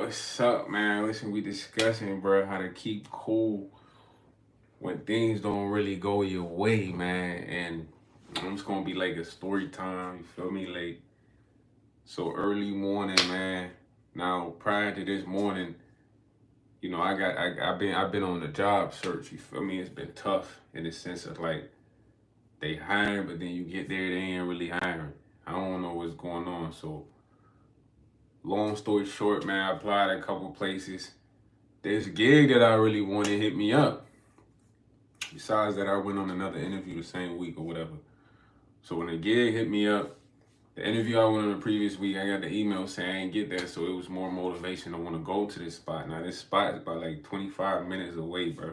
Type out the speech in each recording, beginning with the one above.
What's up, man? Listen, we discussing, bro, how to keep cool when things don't really go your way, man. And I'm just gonna be like a story time. You feel me? Like so early morning, man. Now, prior to this morning, I've been on the job search. You feel me? It's been tough in the sense of like they hiring, but then you get there, they ain't really hiring. I don't know what's going on. So long story short, man, I applied a couple places. This gig that I really wanted hit me up. Besides that, I went on another interview the same week or whatever. So when the gig hit me up, the interview I went on the previous week, I got the email saying I ain't get there, so it was more motivation to want to go to this spot. Now this spot is about like 25 minutes away, bro.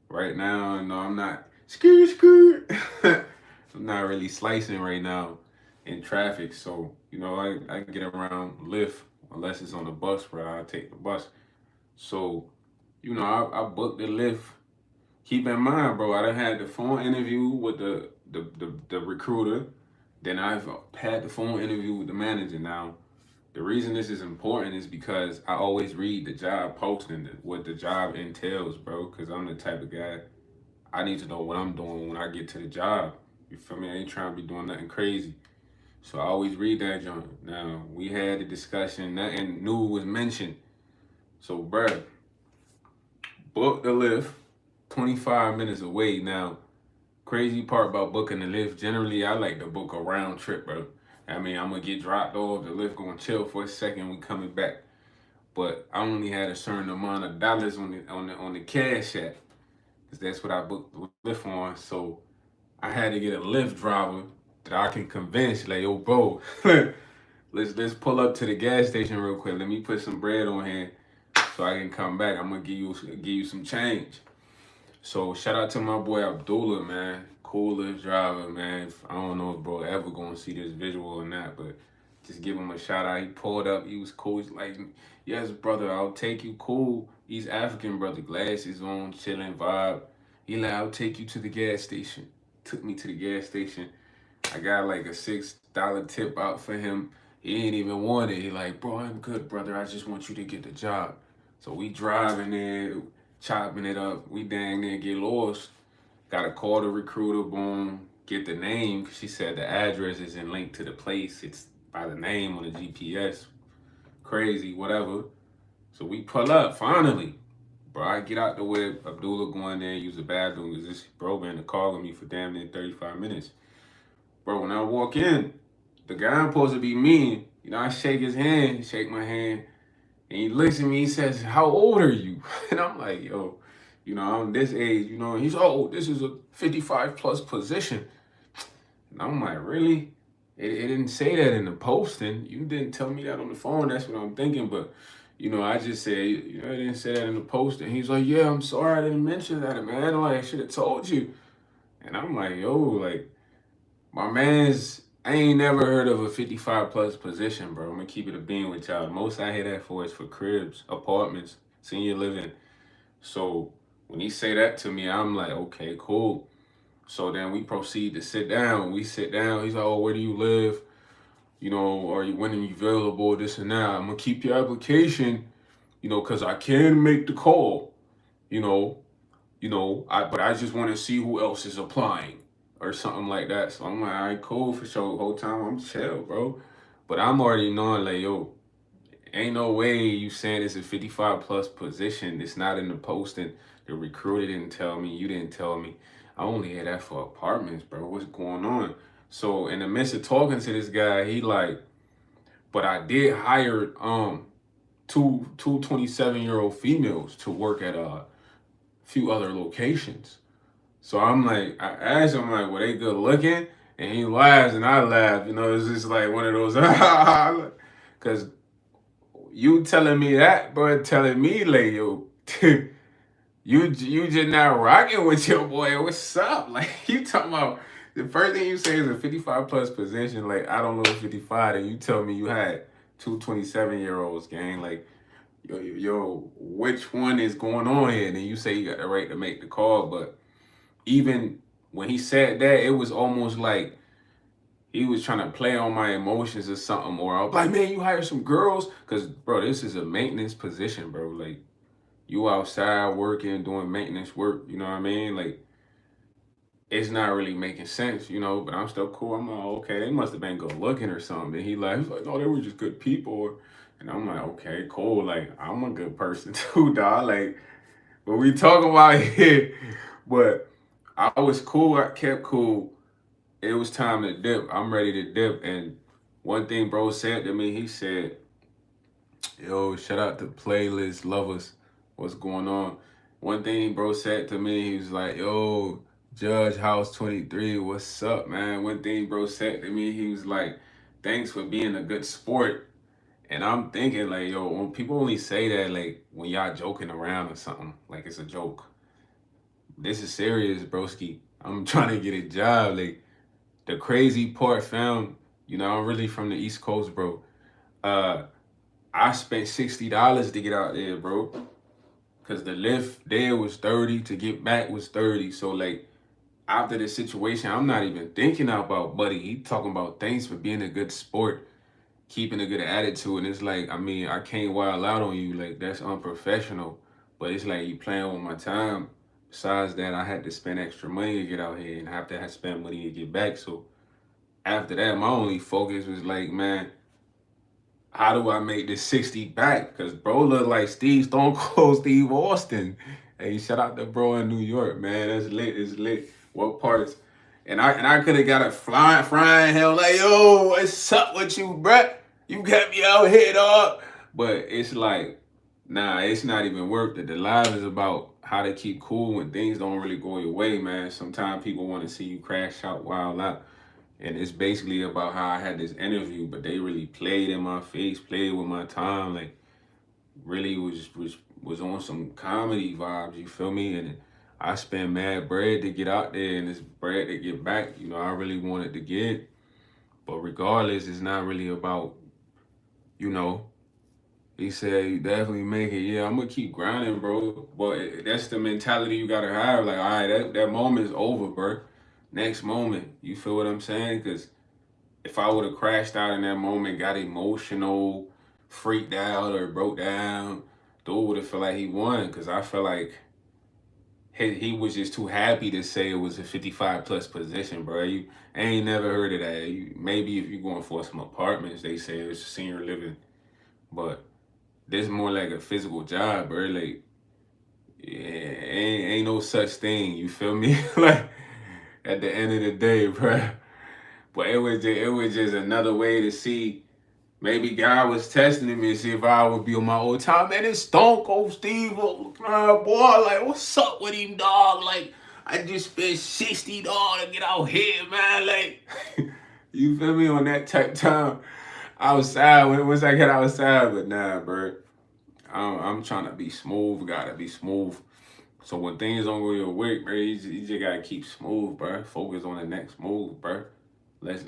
Right now, no, I'm not skirt. I'm not really slicing right now in traffic, so I get around Lyft unless it's on the bus, bro. I take the bus. So I booked the Lyft. Keep in mind, bro, I done had the phone interview with the recruiter. Then I've had the phone interview with the manager. Now, the reason this is important is because I always read the job posting, what the job entails, bro. Because I'm the type of guy, I need to know what I'm doing when I get to the job. You feel me? I ain't trying to be doing nothing crazy. So I always read that joint. Now, we had the discussion, nothing new was mentioned. So, bro, book the Lyft, 25 minutes away. Now, crazy part about booking the Lyft, generally I like to book a round trip, bro. I mean, I'm gonna get dropped off, the Lyft gonna chill for a second, we coming back. But I only had a certain amount of dollars on the cash app, cause that's what I booked the Lyft on. So I had to get a Lyft driver that I can convince, like, yo, bro, let's pull up to the gas station real quick. Let me put some bread on here so I can come back. I'm gonna give you some change. So shout out to my boy Abdullah, man. Cool Lyft driver, man. I don't know if bro ever gonna see this visual or not, but just give him a shout out. He pulled up, he was cool. He's like, yes, brother, I'll take you. Cool. He's African, brother. Glasses on, chilling vibe. He like, I'll take you to the gas station. Took me to the gas station. I got like a $6 tip out for him. He ain't even want it. He like, bro, I'm good, brother. I just want you to get the job. So we driving there, chopping it up. We dang near get lost. Got to call the recruiter, boom, get the name. She said the address isn't linked to the place. It's by the name on the GPS. Crazy, whatever. So we pull up, finally. Bro, I get out the way. Abdullah going there, use the bathroom, because this bro been in the car with me for damn near 35 minutes. Bro, when I walk in, the guy I'm supposed to be me, I shake his hand, shake my hand, and he looks at me, he says, how old are you? And I'm like, yo, I'm this age, and he's, oh, this is a 55 plus position. And I'm like, really? It didn't say that in the posting. You didn't tell me that on the phone. That's what I'm thinking. But, I just said, it didn't say that in the posting. He's like, yeah, I'm sorry I didn't mention that, man. Like, I should have told you. And I'm like, yo, like, my man's, I ain't never heard of a 55 plus position, bro. I'm gonna keep it a bean with y'all. The most I hear that for is for cribs, apartments, senior living. So when he say that to me, I'm like, okay, cool. So then we proceed to sit down. We sit down. He's like, oh, where do you live? Are you when are you available? This and that. I'm gonna keep your application, cause I can make the call. You know, but I just want to see who else is applying or something like that. So I'm like, all right, cool for sure. The whole time I'm chill, bro. But I'm already knowing like, yo, ain't no way you saying it's a 55 plus position. It's not in the posting. The recruiter didn't tell me. You didn't tell me. I only had that for apartments, bro. What's going on? So in the midst of talking to this guy, he like, but I did hire two 27-year-old females to work at a few other locations. So I'm like, I asked him like, were they good looking? And he laughs and I laugh. It's just like one of those, because you telling me that, bro, telling me like, yo, you just not rocking with your boy. What's up? Like you talking about the first thing you say is a 55 plus position. Like I don't know 55, and you tell me you had two 27-year-olds, gang. Like yo, which one is going on here? And then you say you got the right to make the call, but even when he said that, it was almost like he was trying to play on my emotions or something, or I was like, man, you hire some girls, cause bro, this is a maintenance position, bro. Like you outside working, doing maintenance work, you know what I mean? Like it's not really making sense, you know. But I'm still cool. I'm like, okay, they must have been good looking or something. And he's like, no, they were just good people. And I'm like, okay, cool. Like I'm a good person too, dog. Like what we talk about here, but I was cool. I kept cool. It was time to dip. I'm ready to dip. And one thing bro said to me, he said, yo, shout out to playlist lovers. What's going on? One thing bro said to me, he was like, yo, Judge House 23, what's up, man? One thing bro said to me, he was like, thanks for being a good sport. And I'm thinking like, yo, when people only say that like when y'all joking around or something, like it's a joke. This is serious, broski. I'm trying to get a job. Like the crazy part, fam. You know, I'm really from the East Coast, bro. Uh, I spent $60 to get out there, bro. Cause the lift there was 30, to get back was 30. So like after the situation, I'm not even thinking about buddy. He talking about thanks for being a good sport, keeping a good attitude. And it's like, I mean, I can't wild out on you. Like that's unprofessional. But it's like you playing with my time. Besides that, I had to spend extra money to get out here and have to spend money to get back. So after that, my only focus was like, man, how do I make this 60 back? Because bro look like Stone Cold Steve Austin. Hey, shout out to bro in New York, man. That's lit. It's lit. What parts? And I could have got a frying hell like, yo, what's up with you, bruh? You got me out here, dog. But it's like, nah, it's not even worth it. The live is about how to keep cool when things don't really go your way, man. Sometimes people want to see you crash out, wild out. And it's basically about how I had this interview, but they really played in my face, played with my time, like really was on some comedy vibes, you feel me? And I spent mad bread to get out there and it's bread to get back. You know, I really wanted to get. But regardless, it's not really about, you know, he said you definitely make it. Yeah, I'm gonna keep grinding, bro. But that's the mentality you gotta have. Like, all right, that moment is over, bro. Next moment, you feel what I'm saying? Because if I would have crashed out in that moment, got emotional, freaked out, or broke down, dude would have felt like he won. Because I felt like he was just too happy to say it was a 55 plus position, bro. You I ain't never heard of that. Maybe if you're going for some apartments, they say it's senior living, but this more like a physical job, bro. Like, yeah, ain't no such thing. You feel me? Like at the end of the day, bro. But it was just another way to see. Maybe God was testing me to see if I would be on my old time. Man, it's Stone Cold Steve, boy. Like, what's up with him, dog? Like, I just spent $60 to get out here, man. Like, you feel me on that type time outside. Once I get outside, but nah, bro. I'm trying to be smooth. Gotta be smooth. So when things don't go your way, bro, you just gotta keep smooth, bro. Focus on the next move, bro. Let's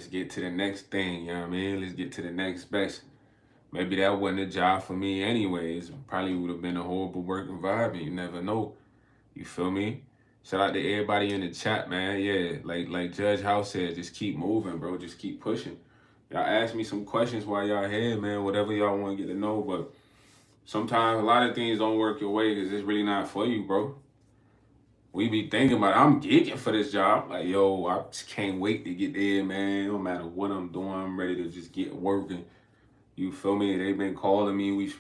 get to the next thing, you know what I mean? Let's get to the next best. Maybe that wasn't a job for me anyways. Probably would have been a horrible work environment. You never know. You feel me? Shout out to everybody in the chat, man. Yeah, like Judge House said, just keep moving, bro. Just keep pushing. Y'all ask me some questions while y'all here, man. Whatever y'all want to get to know, but sometimes a lot of things don't work your way because it's really not for you, bro. We be thinking about it. I'm geeking for this job. Like, yo, I just can't wait to get there, man. No matter what I'm doing, I'm ready to just get working. You feel me? They've been calling me. We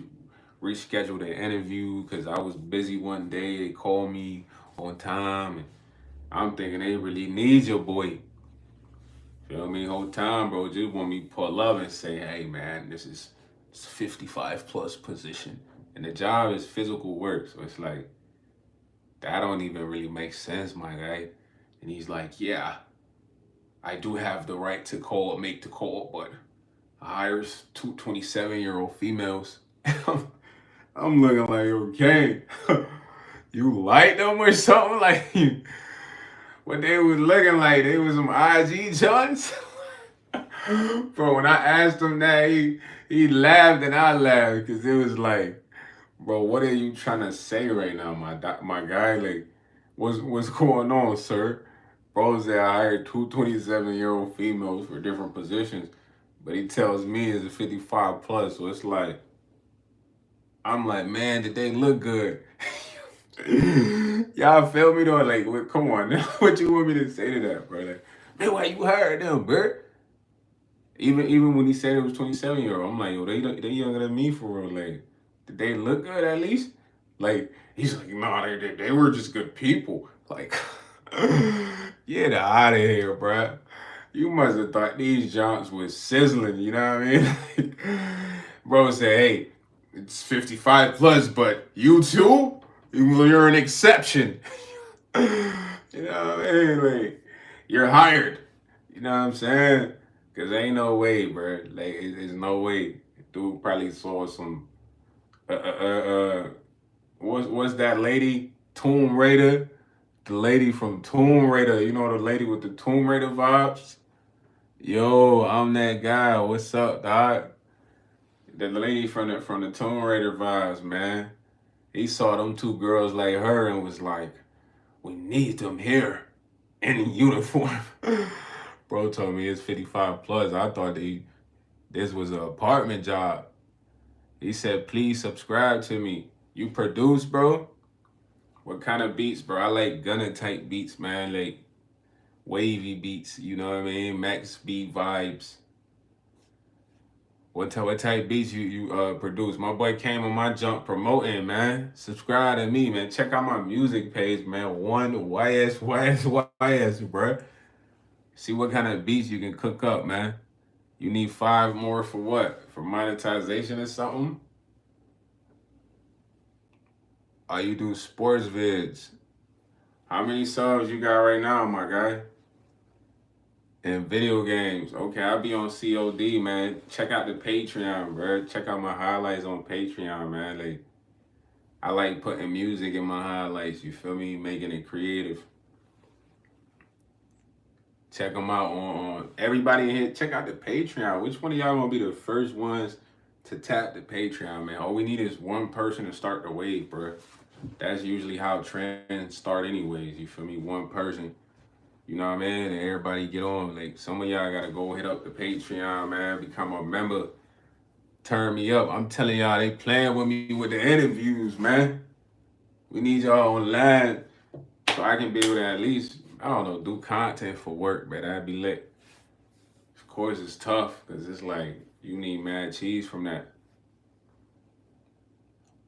rescheduled an interview because I was busy one day. They called me on time. And I'm thinking they really need your boy. Feel me? Whole time, bro. Just want me to pull up and say, hey, man, this is 55 plus position. And the job is physical work. So it's like, that don't even really make sense, my guy. And he's like, yeah, I do have the right to make the call, but I hires two 27-year-old females. I'm looking like, okay, you like them or something? Like, what they was looking like, they was some IG joints. Bro, when I asked him that, he laughed and I laughed because it was like, bro, what are you trying to say right now, my guy? Like, what's going on, sir? Bro said I hired two 27-year-old females for different positions, but he tells me it's a 55 plus. So it's like, I'm like, man, did they look good? Y'all feel me though? Like, come on, what you want me to say to that, bro? Like, man, why you hired them, bro? Even when he said it was 27-year-old, I'm like, yo, they younger than me for real. Like, did they look good at least? Like, he's like, nah, they were just good people. Like, get out of here, bro. You must have thought these jumps was sizzling, you know what I mean? Bro said, hey, it's 55 plus, but you too? You're an exception. You know what I mean? Like, you're hired. You know what I'm saying? Cause ain't no way, bro. Like, there's no way. Dude probably saw some. What's that lady? Tomb Raider. The lady from Tomb Raider. You know the lady with the Tomb Raider vibes. Yo, I'm that guy. What's up, dog? The lady from the Tomb Raider vibes, man. He saw them two girls like her and was like, "We need them here in uniform." Bro told me it's 55 plus. I thought this was an apartment job. He said, please subscribe to me. You produce, bro? What kind of beats, bro? I like Gunna type beats, man. Like wavy beats, you know what I mean? Max beat vibes. What type beats you produce? My boy came on my jump promoting, man. Subscribe to me, man. Check out my music page, man. One YS, bro. See what kind of beats you can cook up, man. You need 5 more for what? For monetization or something? Oh, you do sports vids. How many subs you got right now, my guy? And video games. Okay, I'll be on COD, man. Check out the Patreon, bro. Check out my highlights on Patreon, man. Like, I like putting music in my highlights, you feel me? Making it creative. Check them out on everybody in here. Check out the Patreon. Which one of y'all gonna be the first ones to tap the Patreon, man? All we need is one person to start the wave, bro. That's usually how trends start anyways, you feel me? One person, you know what I mean? And everybody get on. Like, some of y'all gotta go hit up the Patreon, man. Become a member. Turn me up. I'm telling y'all, they playing with me with the interviews, man. We need y'all online so I can be able to at least, I don't know, do content for work, but I'd be lit. Of course, it's tough because it's like you need mad cheese from that.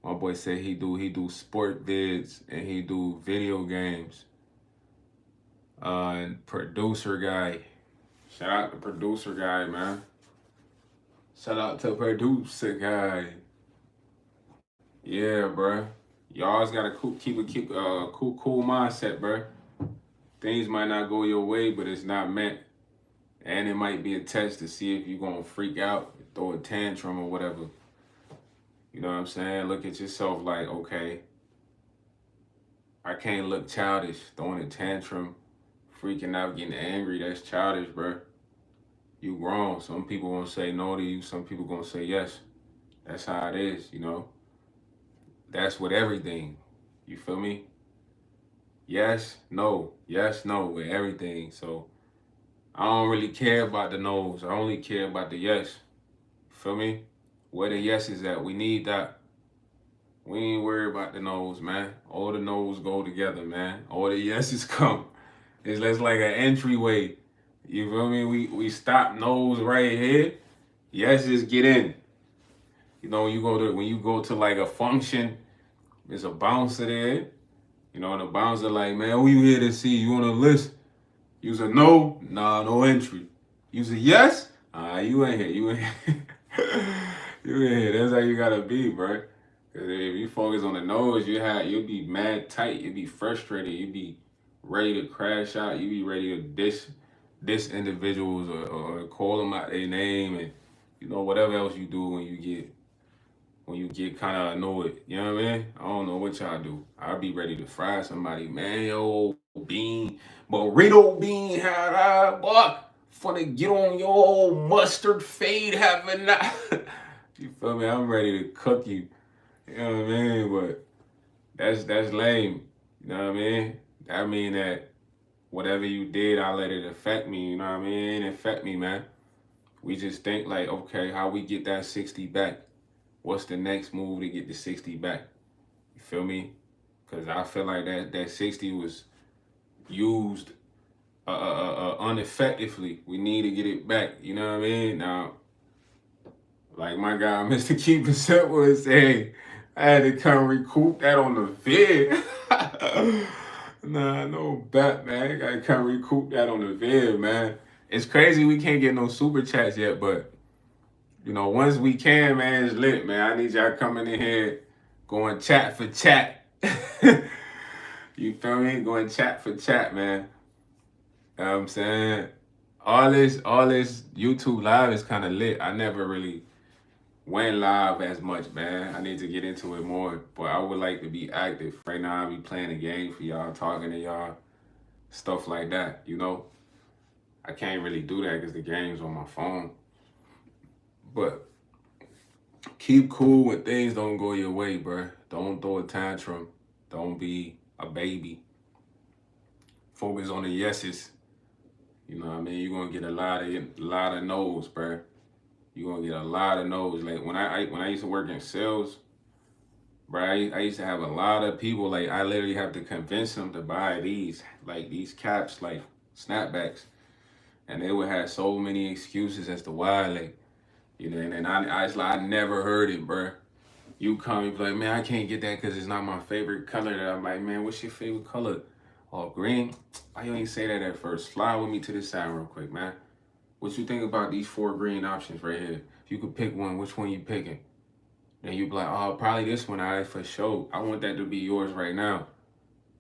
My boy said he do sport vids and he do video games. And producer guy, shout out to producer guy, man. Shout out to producer guy. Yeah, bruh. You always gotta keep a cool mindset, bruh. Things might not go your way, but it's not meant. And it might be a test to see if you're gonna freak out, throw a tantrum or whatever. You know what I'm saying? Look at yourself like, okay, I can't look childish, throwing a tantrum, freaking out, getting angry. That's childish, bro. You wrong. Some people gonna say no to you. Some people gonna say yes. That's how it is, you know. That's with everything. You feel me? Yes, no, with everything. So I don't really care about the no's. I only care about the yes. Feel me? Where the yes is at. We need that. We ain't worried about the no's, man. All the no's go together, man. All the yeses come. It's less like an entryway. You feel me? We stop no's right here. Yeses get in. You know, when you go to like a function, there's a bouncer there. You know, and the bouncer like, man, who you here to see? You on a list? Use a no? Nah, no entry. Use a yes? You ain't here. You ain't here. You ain't here. That's how you gotta be, bro. Cause if you focus on the nose, you'll be mad tight. You'll be frustrated. You'll be ready to crash out. You'll be ready to diss individuals or call them out their name and you know whatever else you do when you get kind of annoyed. You know what I mean? I don't know what y'all do. I'll be ready to fry somebody. Man, yo, bean, burrito bean, boy, finna get on your old mustard fade having that. You feel me? I'm ready to cook you. You know what I mean? But that's lame. You know what I mean? I mean that whatever you did, I let it affect me. You know what I mean? It affect me, man. We just think like, okay, how we get that 60 back? What's the next move to get the 60 back? You feel me? Because I feel like that 60 was used ineffectively. We need to get it back. You know what I mean? Now, like my guy, Mr. Keep It Simple, would say, I had to come recoup that on the vid. Nah, no bet, man. I gotta come recoup that on the vid, man. It's crazy we can't get no super chats yet, but you know, once we can, man, it's lit, man. I need y'all coming in here going chat for chat. You feel me? Going chat for chat, man. You know what I'm saying? All this YouTube live is kind of lit. I never really went live as much, man. I need to get into it more, but I would like to be active. Right now, I be playing a game for y'all, talking to y'all, stuff like that. You know, I can't really do that because the game's on my phone. But keep cool when things don't go your way, bruh. Don't throw a tantrum. Don't be a baby. Focus on the yeses. You know what I mean? You're gonna get a lot of no's, bruh. You're gonna get a lot of no's. Like when I used to work in sales, bruh, I used to have a lot of people, like I literally have to convince them to buy these caps, like snapbacks. And they would have so many excuses as to why, like, you know, and then I never heard it, bruh. You come and be like, man, I can't get that because it's not my favorite color. That I'm like, man, what's your favorite color? Oh, green? Why you ain't say that at first? Fly with me to the side real quick, man. What you think about these 4 green options right here? If you could pick one, which one you picking? Then you be like, oh, probably this one. I for sure. I want that to be yours right now.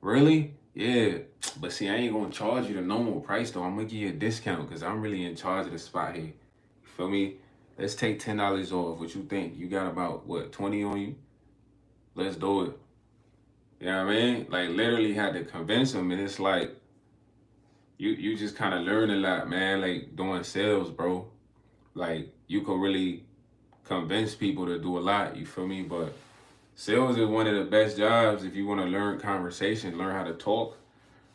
Really? Yeah. But see, I ain't gonna charge you the normal price though. I'm gonna give you a discount because I'm really in charge of the spot here. You feel me? Let's take $10 off. What you think? You got about what, 20 on you? Let's do it. You know what I mean? Like literally had to convince them, and it's like you just kind of learn a lot, man. Like doing sales, bro. Like you can really convince people to do a lot. You feel me? But sales is one of the best jobs if you want to learn conversation, learn how to talk,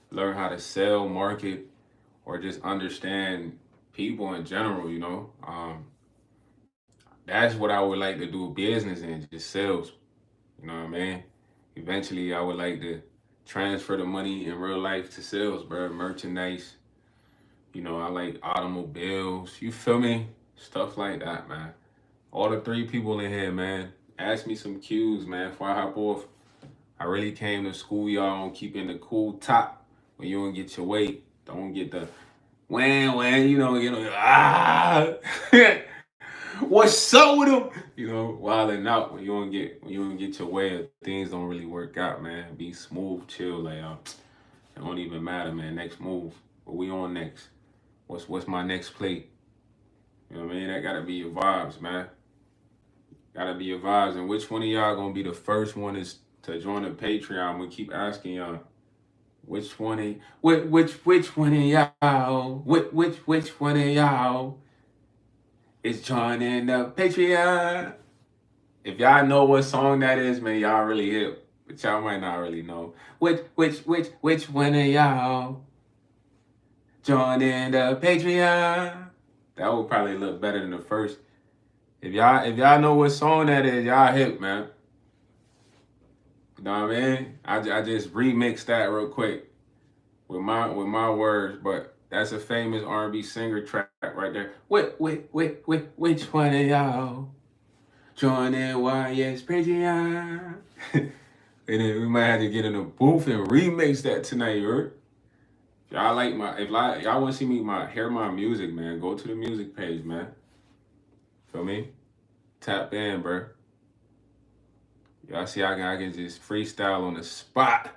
learn how to sell, market, or just understand people in general. You know, that's what I would like to do business in, just sales. You know what I mean? Eventually, I would like to transfer the money in real life to sales, bro. Merchandise. You know, I like automobiles. You feel me? Stuff like that, man. All the 3 people in here, man. Ask me some cues, man, before I hop off. I really came to school y'all on keeping the cool top when you don't get your weight. Don't get the when, you know, what's up with them? You know, wilding out when you don't get your way, things don't really work out, man. Be smooth, chill, like it don't even matter, man. Next move. What we on next? What's my next play? You know what I mean? That gotta be your vibes, man. Gotta be your vibes. And which one of y'all gonna be the first one is to join the Patreon? I'm gonna keep asking y'all. Which one of which one of y'all? Which one of y'all is joining the Patreon? If y'all know what song that is, man, y'all really hip. But y'all might not really know. Which one of y'all joining the Patreon? That would probably look better than the first. If y'all know what song that is, y'all hip, man. You know what I mean? I just remixed that real quick with my words, but that's a famous R&B singer track right there. Which one of y'all joining YS Patreon? And then we might have to get in the booth and remix that tonight, you heard? If y'all like y'all want to see me hear my music, man, go to the music page, man. Feel me? Tap in, bro. Y'all see I can just freestyle on the spot.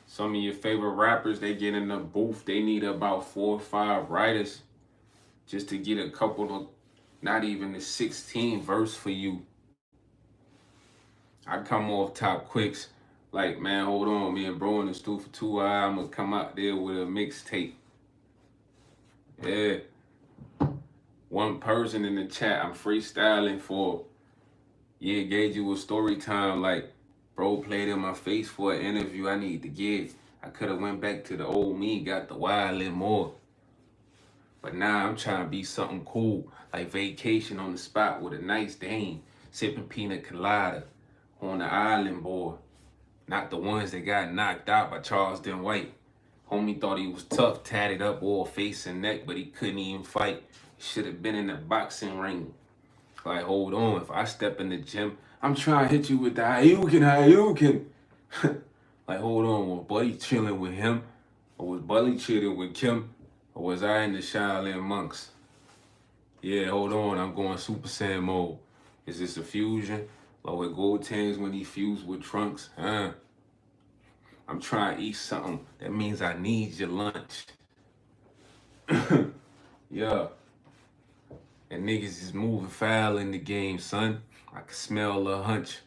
Some of your favorite rappers, they get in the booth. They need about 4 or 5 writers just to get a couple of, not even the 16 verse for you. I come off top quicks. Like, man, hold on, me and bro in the stool for 2 hours. I'm gonna come out there with a mixtape. Yeah. One person in the chat, I'm freestyling for. Yeah, gave you a story time. Like, bro played in my face for an interview. I need to get I could have went back to the old me, got the wild and more. But now I'm trying to be something cool, like vacation on the spot with a nice dame, sipping pina colada on the island boy. Not the ones that got knocked out by Charles Den White. Homie thought he was tough, tatted up all face and neck, but he couldn't even fight. Should have been in the boxing ring. Like, hold on, if I step in the gym, I'm trying to hit you with the Hayukin. Like, hold on, was Buddy chilling with him? Or was Buddy chilling with Kim? Or was I in the Shaolin monks? Yeah, hold on, I'm going Super Saiyan mode. Is this a fusion? Like with Gotenks when he fused with Trunks? Huh? I'm trying to eat something. That means I need your lunch. Yeah. And niggas is moving foul in the game, son. I can smell a hunch.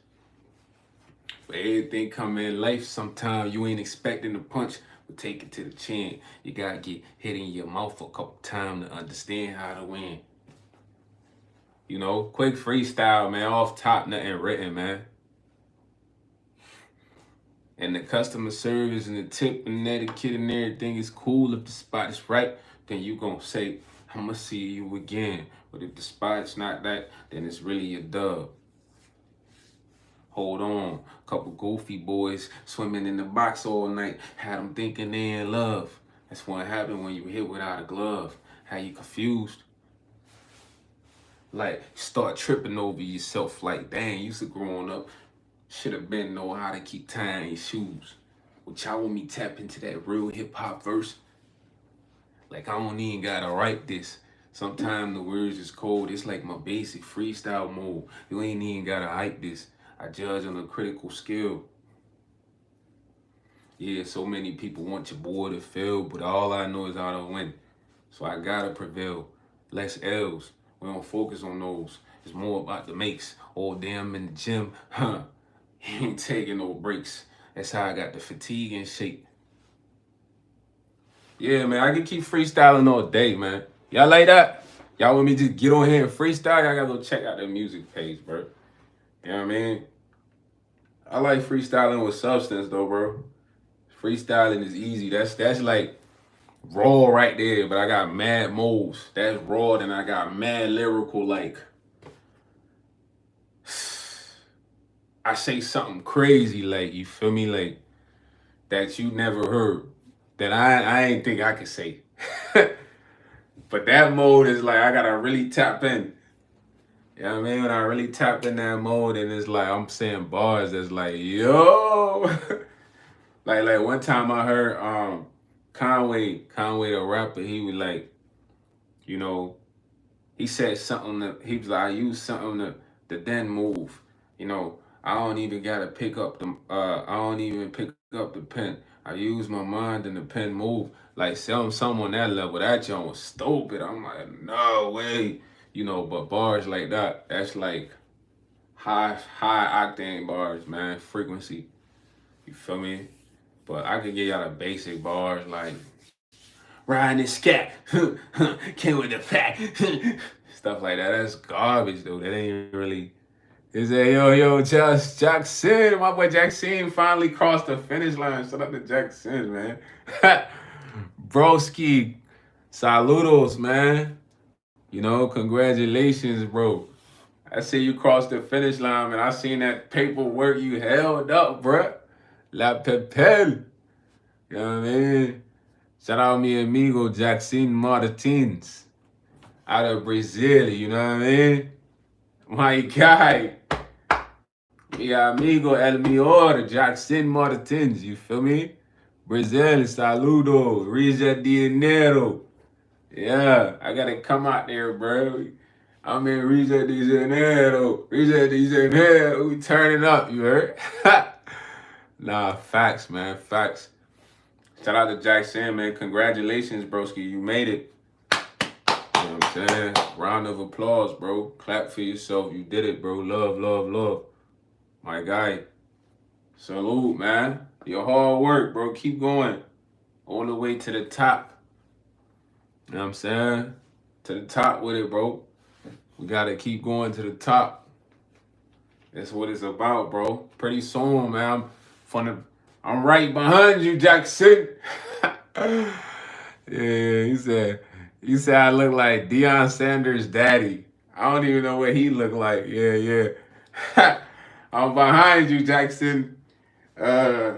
But everything come in life, sometimes you ain't expecting a punch, but take it to the chin. You gotta get hit in your mouth a couple times to understand how to win. You know, quick freestyle, man. Off top, nothing written, man. And the customer service and the tip and etiquette and everything is cool. If the spot is right, then you gonna say, I'ma see you again. But if the spot's not that, then it's really a dub. Hold on, couple goofy boys swimming in the box all night. Had them thinking they in love. That's what happened when you hit without a glove. How you confused? Like, start tripping over yourself. Like, dang, used to growing up. Should have been know how to keep tying your shoes. Would y'all want me tap into that real hip hop verse? Like, I don't even gotta write this. Sometimes the words is cold. It's like my basic freestyle mode. You ain't even gotta hype this. I judge on a critical skill. Yeah, so many people want your boy to fail, but all I know is how to win. So I gotta prevail. Less L's. We don't focus on those. It's more about the makes. Oh, damn, in the gym, huh? He ain't taking no breaks. That's how I got the fatigue in shape. Yeah, man, I can keep freestyling all day, man. Y'all like that? Y'all want me to just get on here and freestyle? Y'all gotta go check out the music page, bro. You know what I mean? I like freestyling with substance, though, bro. Freestyling is easy. That's like raw right there, but I got mad moves. That's raw, then I got mad lyrical, like I say something crazy, like, you feel me, like that you never heard, that I ain't think I could say. But that mode is like I gotta really tap in. You know what I mean? When I really tap in that mode, and it's like I'm saying bars that's like, yo. like one time I heard Conway the rapper, he was like, you know, he said something that he was like, I use something to then move. You know, I don't even gotta pick up the I don't even pick up the pen. I use my mind and the pen move. Like some on that level, that joint was stupid. I'm like, no way. You know, but bars like that, that's like high octane bars, man. Frequency. You feel me? But I could give y'all the basic bars like riding this scat, came with the pack, stuff like that. That's garbage though. That ain't really. Is that yo Jackson? My boy Jackson finally crossed the finish line. Shout out to Jackson, man. Broski, saludos, man. You know, congratulations, bro. I see you crossed the finish line, man. I seen that paperwork you held up, bruh. La Pepel. You know what I mean? Shout out mi amigo Jackson Martins out of Brazil, you know what I mean? My guy, mi amigo El Mior, Jackson Martins, you feel me? Brazil, saludo, Rio de Janeiro. Yeah, I gotta come out there, bro. I'm in Rio de Janeiro, Rio de Janeiro. We turning up, you heard? Nah, facts, man, facts. Shout out to Jackson, man. Congratulations, broski. You made it. You know what I'm saying? Round of applause, bro. Clap for yourself. You did it, bro. Love, love, love. My guy. Salute, man. Your hard work, bro. Keep going. All the way to the top. You know what I'm saying? To the top with it, bro. We gotta keep going to the top. That's what it's about, bro. Pretty soon, man. I'm right behind you, Jackson. Yeah, he said I look like Deion Sanders' daddy. I don't even know what he looked like. Yeah, yeah. I'm behind you, Jackson. Uh,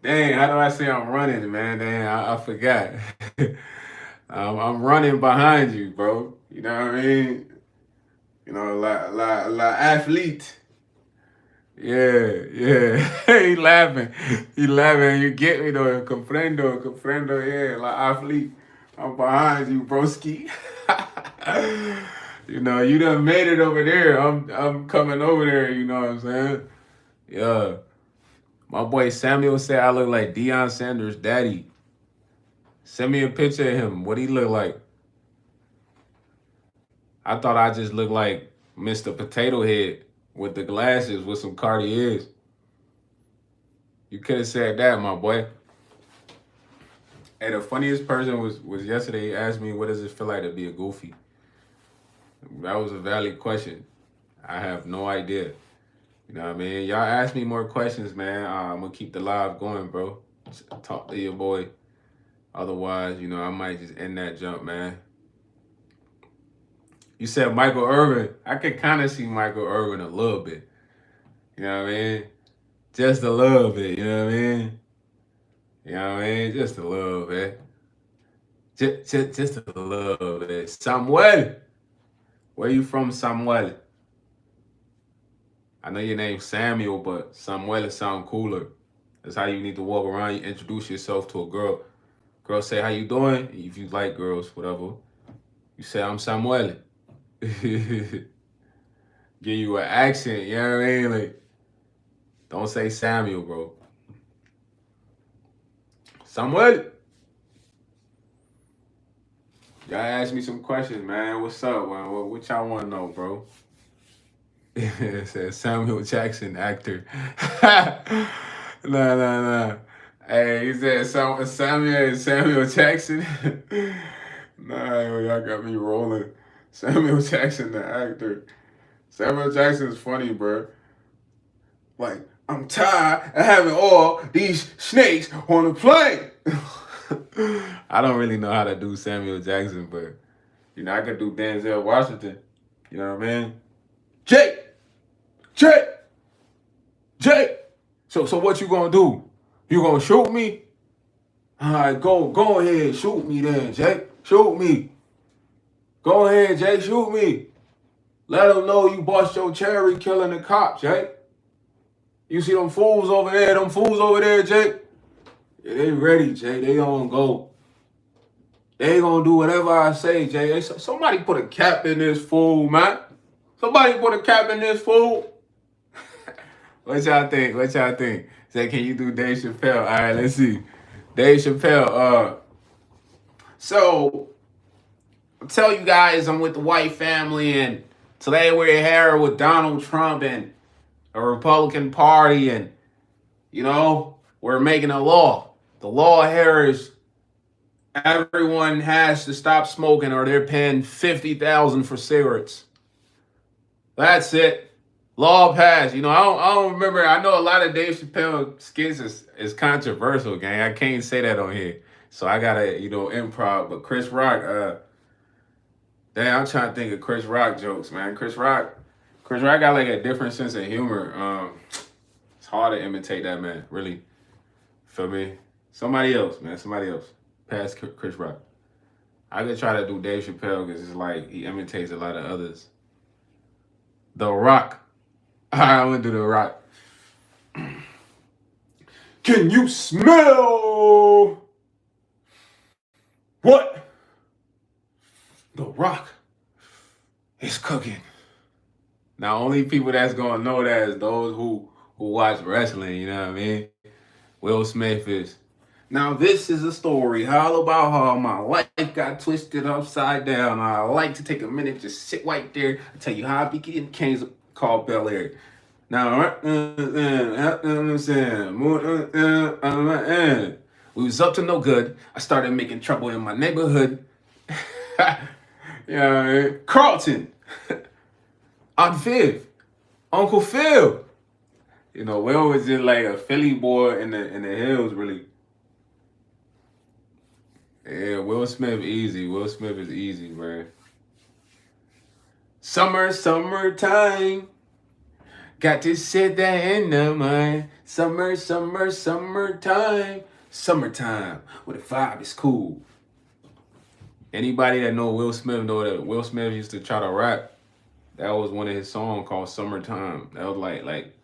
dang, how do I say I'm running, man? Dang, I forgot. I'm running behind you, bro. You know what I mean? You know, la athlete. Yeah, yeah. He laughing. He laughing. You get me though. Comprendo. Yeah, la athlete. I'm behind you, broski. You know, you done made it over there. I'm coming over there. You know what I'm saying? Yeah. My boy Samuel said I look like Deion Sanders' daddy. Send me a picture of him. What he look like? I thought I just looked like Mr. Potato Head with the glasses with some Cartiers. You could have said that, my boy. Hey, the funniest person was yesterday. He asked me, what does it feel like to be a goofy? That was a valid question. I have no idea. You know what I mean? Y'all ask me more questions, man. I'm going to keep the live going, bro. Talk to your boy. Otherwise, you know, I might just end that jump, man. You said Michael Irvin. I could kind of see Michael Irvin a little bit. You know what I mean? Just a little bit, you know what I mean? You know what I mean? Just a little bit. Just a little bit. Samuel. Where you from, Samuel? I know your name's Samuel, but Samuel sound cooler. That's how you need to walk around. You introduce yourself to a girl. Girl say, how you doing? If you like girls, whatever. You say, I'm Samuel. Give you an accent, you know what I mean? Like, don't say Samuel, bro. Samuel. Y'all ask me some questions, man. What's up, man? What y'all want to know, bro? It says Samuel Jackson, actor. Nah. Hey, he said Samuel Jackson. Nah, y'all got me rolling. Samuel Jackson, the actor. Samuel Jackson is funny, bro. Like, I'm tired of having all these snakes on the plane. I don't really know how to do Samuel Jackson, but, you know, I could do Denzel Washington. You know what I mean? Jake! So what you gonna do? You gonna shoot me? All right, go ahead, shoot me then, Jake. Shoot me. Go ahead, Jake, shoot me. Let them know you bust your cherry killing the cops, Jake. You see them fools over there, Jake? Yeah, they ready, Jay. They gonna go. They gonna do whatever I say, Jay. Somebody put a cap in this fool, man. Somebody put a cap in this fool. What y'all think? Say, can you do Dave Chappelle? All right, let's see. Dave Chappelle. So, I'll tell you guys I'm with the white family, and today we're here with Donald Trump and a Republican Party, and, you know, we're making a law. The law here is everyone has to stop smoking or they're paying $50,000 for cigarettes. That's it. Law passed. You know, I don't remember. I know a lot of Dave Chappelle skits is controversial, gang. I can't say that on here. So I gotta, you know, improv. But Chris Rock, damn, I'm trying to think of Chris Rock jokes, man. Chris Rock got like a different sense of humor. It's hard to imitate that man, really. Feel me? Somebody else, man. Somebody else. Past Chris Rock. I could try to do Dave Chappelle because it's like he imitates a lot of others. The Rock. All right, I'm gonna do The Rock. Can you smell what The Rock is cooking? Now, only people that's gonna know that is those who watch wrestling. You know what I mean? Will Smith is. Now, this is a story all about how my life got twisted upside down. I like to take a minute, just sit right there, and tell you how I became Kings called Bel Air. Now, we was up to no good. I started making trouble in my neighborhood. Yeah, Carlton, Aunt Viv, Uncle Phil. Will was just like a Philly boy in the hills, really. Yeah, Will Smith easy. Will Smith is easy, man. Summertime. Got to sit there in the mind. Summertime. Summertime. Where the vibe is cool. Anybody that know Will Smith know that Will Smith used to try to rap. That was one of his songs called Summertime. That was like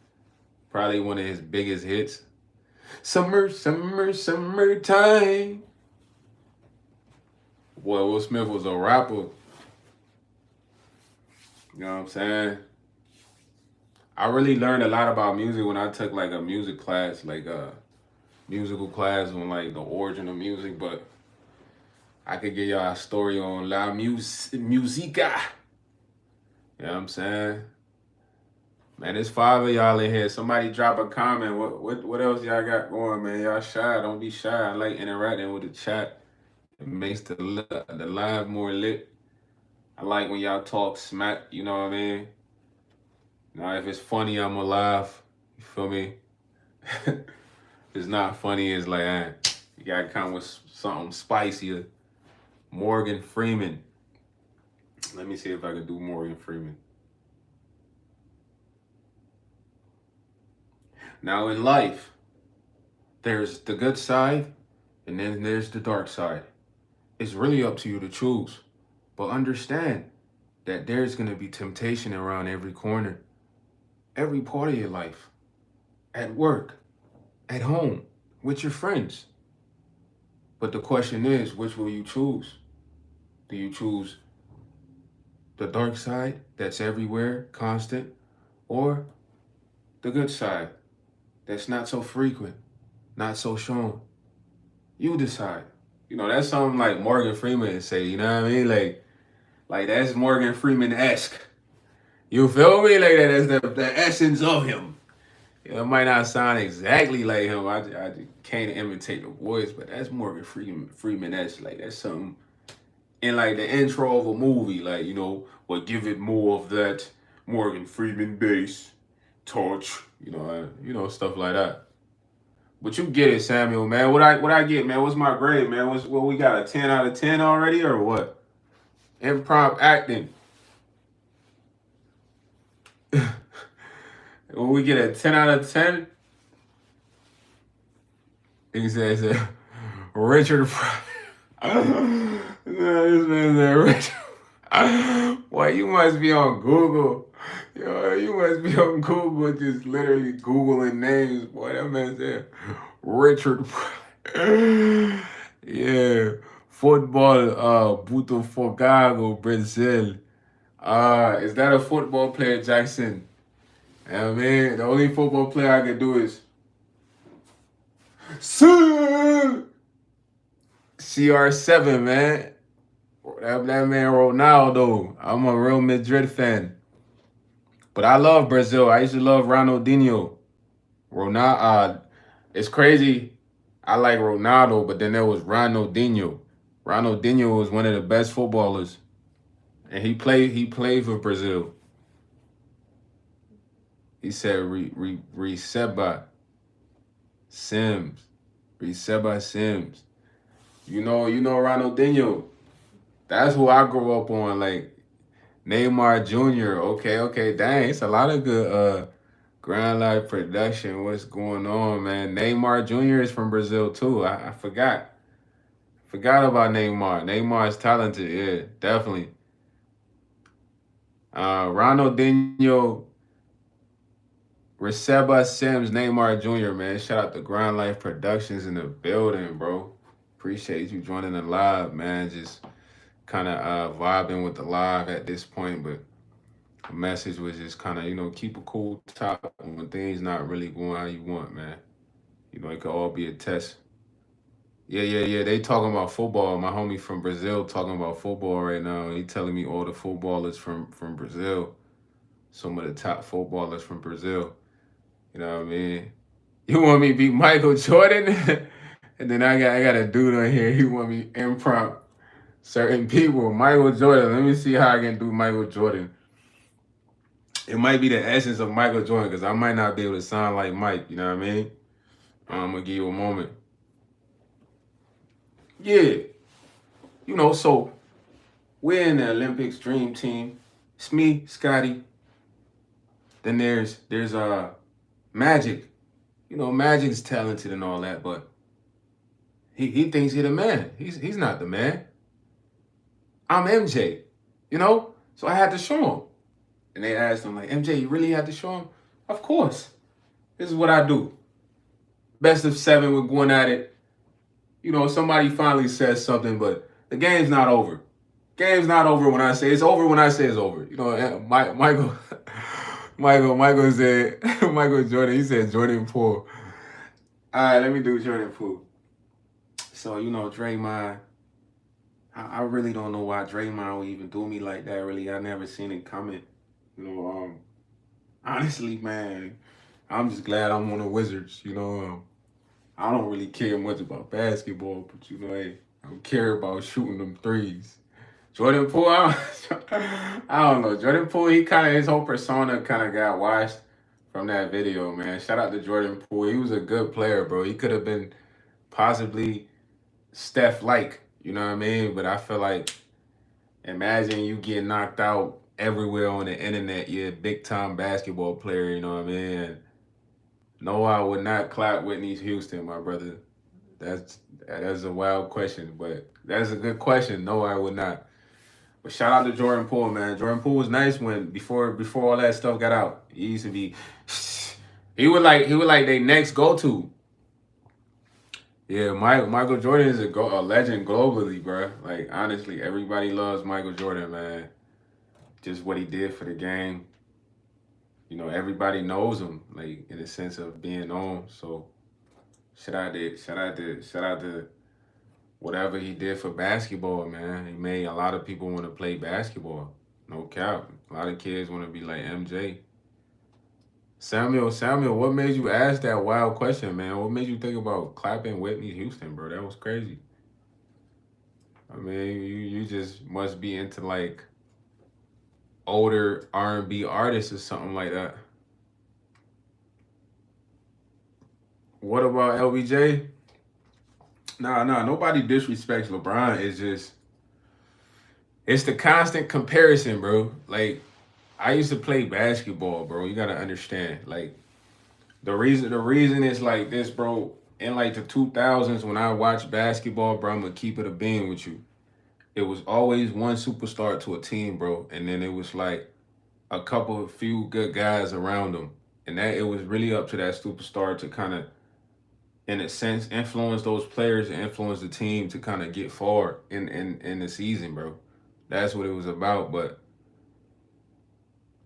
probably one of his biggest hits. Summertime. Boy, Will Smith was a rapper. You know what I'm saying? I really learned a lot about music when I took like a music class, like a musical class on like the origin of music, but I could give y'all a story on Musica. You know what I'm saying? Man, there's 5 of y'all in here. Somebody drop a comment. What else y'all got going, man? Y'all shy. Don't be shy. I like interacting with the chat. It makes the live more lit. I like when y'all talk smack, you know what I mean? Now, if it's funny, I'm gonna laugh. You feel me? If it's not funny, it's like, you gotta come with something spicier. Morgan Freeman. Let me see if I can do Morgan Freeman. Now, in life, there's the good side, and then there's the dark side. It's really up to you to choose. But understand that there's gonna be temptation around every corner, every part of your life, at work, at home, with your friends. But the question is, which will you choose? Do you choose the dark side that's everywhere, constant, or the good side that's not so frequent, not so shown? You decide. That's something like Morgan Freeman say, you know what I mean? Like that's Morgan Freeman-esque. You feel me? Like that's the essence of him. It might not sound exactly like him. I just can't imitate the voice, but that's Morgan Freeman-esque. Like that's something in like the intro of a movie, like, but give it more of that Morgan Freeman bass touch, stuff like that. But you get it, Samuel, man. What I get, man? What's my grade, man? What we got, a 10 out of 10 already, or what? Improv acting. When we get a 10 out of 10, he says Richard. No, this man said Richard. Boy, you must be on Google. You must be on Google, just literally Googling names. Boy, that man said Richard. Yeah. Football, Botafogo, Brazil. Is that a football player, Jackson? I mean, the only football player I can do is CR7, man. That man Ronaldo. I'm a Real Madrid fan. But I love Brazil. I used to love Ronaldinho. It's crazy. I like Ronaldo, but then there was Ronaldinho. Ronaldinho was one of the best footballers. And he played for Brazil. He said Receba Sims. Receba Sims. You know Ronaldinho. That's who I grew up on, like Neymar Jr. Okay. Dang, it's a lot of good Grand Life production. What's going on, man? Neymar Jr. is from Brazil too. I forgot. Forgot about Neymar. Neymar is talented, yeah, definitely. Ronaldinho, Receba Sims, Neymar Jr., man. Shout out to Grand Life Productions in the building, bro. Appreciate you joining the live, man. Just kind of vibing with the live at this point, but the message was just kind of, keep a cool top when things not really going how you want, man. It could all be a test. Yeah. They talking about football. My homie from Brazil talking about football right now. He telling me all the footballers from Brazil, some of the top footballers from Brazil. You know what I mean? You want me to beat Michael Jordan? And then I got a dude on here. He want me imprompt certain people. Michael Jordan. Let me see how I can do Michael Jordan. it might be the essence of Michael Jordan because I might not be able to sound like Mike. You know what I mean? I'm gonna give you a moment. Yeah, so we're in the Olympics Dream Team. It's me, Scotty. Then there's Magic. Magic's talented and all that, but he thinks he's the man. He's not the man. I'm MJ. So I had to show him. And they asked him like, MJ, you really had to show him? Of course. This is what I do. Best of 7, we're going at it. Somebody finally says something, but the game's not over. Game's not over when I say it's over when I say it's over. Michael said, Michael Jordan, he said Jordan Poole. All right, let me do Jordan Poole. So, Draymond, I really don't know why Draymond would even do me like that, really. I never seen it coming. Honestly, man, I'm just glad I'm on the Wizards. I don't really care much about basketball, but hey, I don't care about shooting them threes. Jordan Poole, I don't know. Jordan Poole, his whole persona kind of got washed from that video, man. Shout out to Jordan Poole. He was a good player, bro. He could have been possibly Steph-like, you know what I mean? But I feel like, imagine you get knocked out everywhere on the internet. You're a big-time basketball player, you know what I mean? No, I would not clap Whitney Houston, my brother. That's a wild question, but that's a good question. No, I would not. But shout out to Jordan Poole, man. Jordan Poole was nice before all that stuff got out. He used to be he would like their next go-to. Yeah, Michael Jordan is a legend globally, bro. Like, honestly, everybody loves Michael Jordan, man. Just what he did for the game. Everybody knows him, like, in the sense of being known. So shout out to whatever he did for basketball, man. He made a lot of people want to play basketball. No cap. A lot of kids want to be like MJ. Samuel, what made you ask that wild question, man? What made you think about clapping Whitney Houston, bro? That was crazy. I mean, you just must be into like older R&B artists or something like that. What about LBJ? Nah, nobody disrespects LeBron. It's the constant comparison, bro. Like, I used to play basketball, bro. You gotta understand. Like, the reason is like this, bro. In like the 2000s, when I watched basketball, bro, I'm gonna keep it a being with you. It was always one superstar to a team, bro, and then it was like a few good guys around them, and that it was really up to that superstar to kind of, in a sense, influence those players and influence the team to kind of get far in the season, bro. That's what it was about. But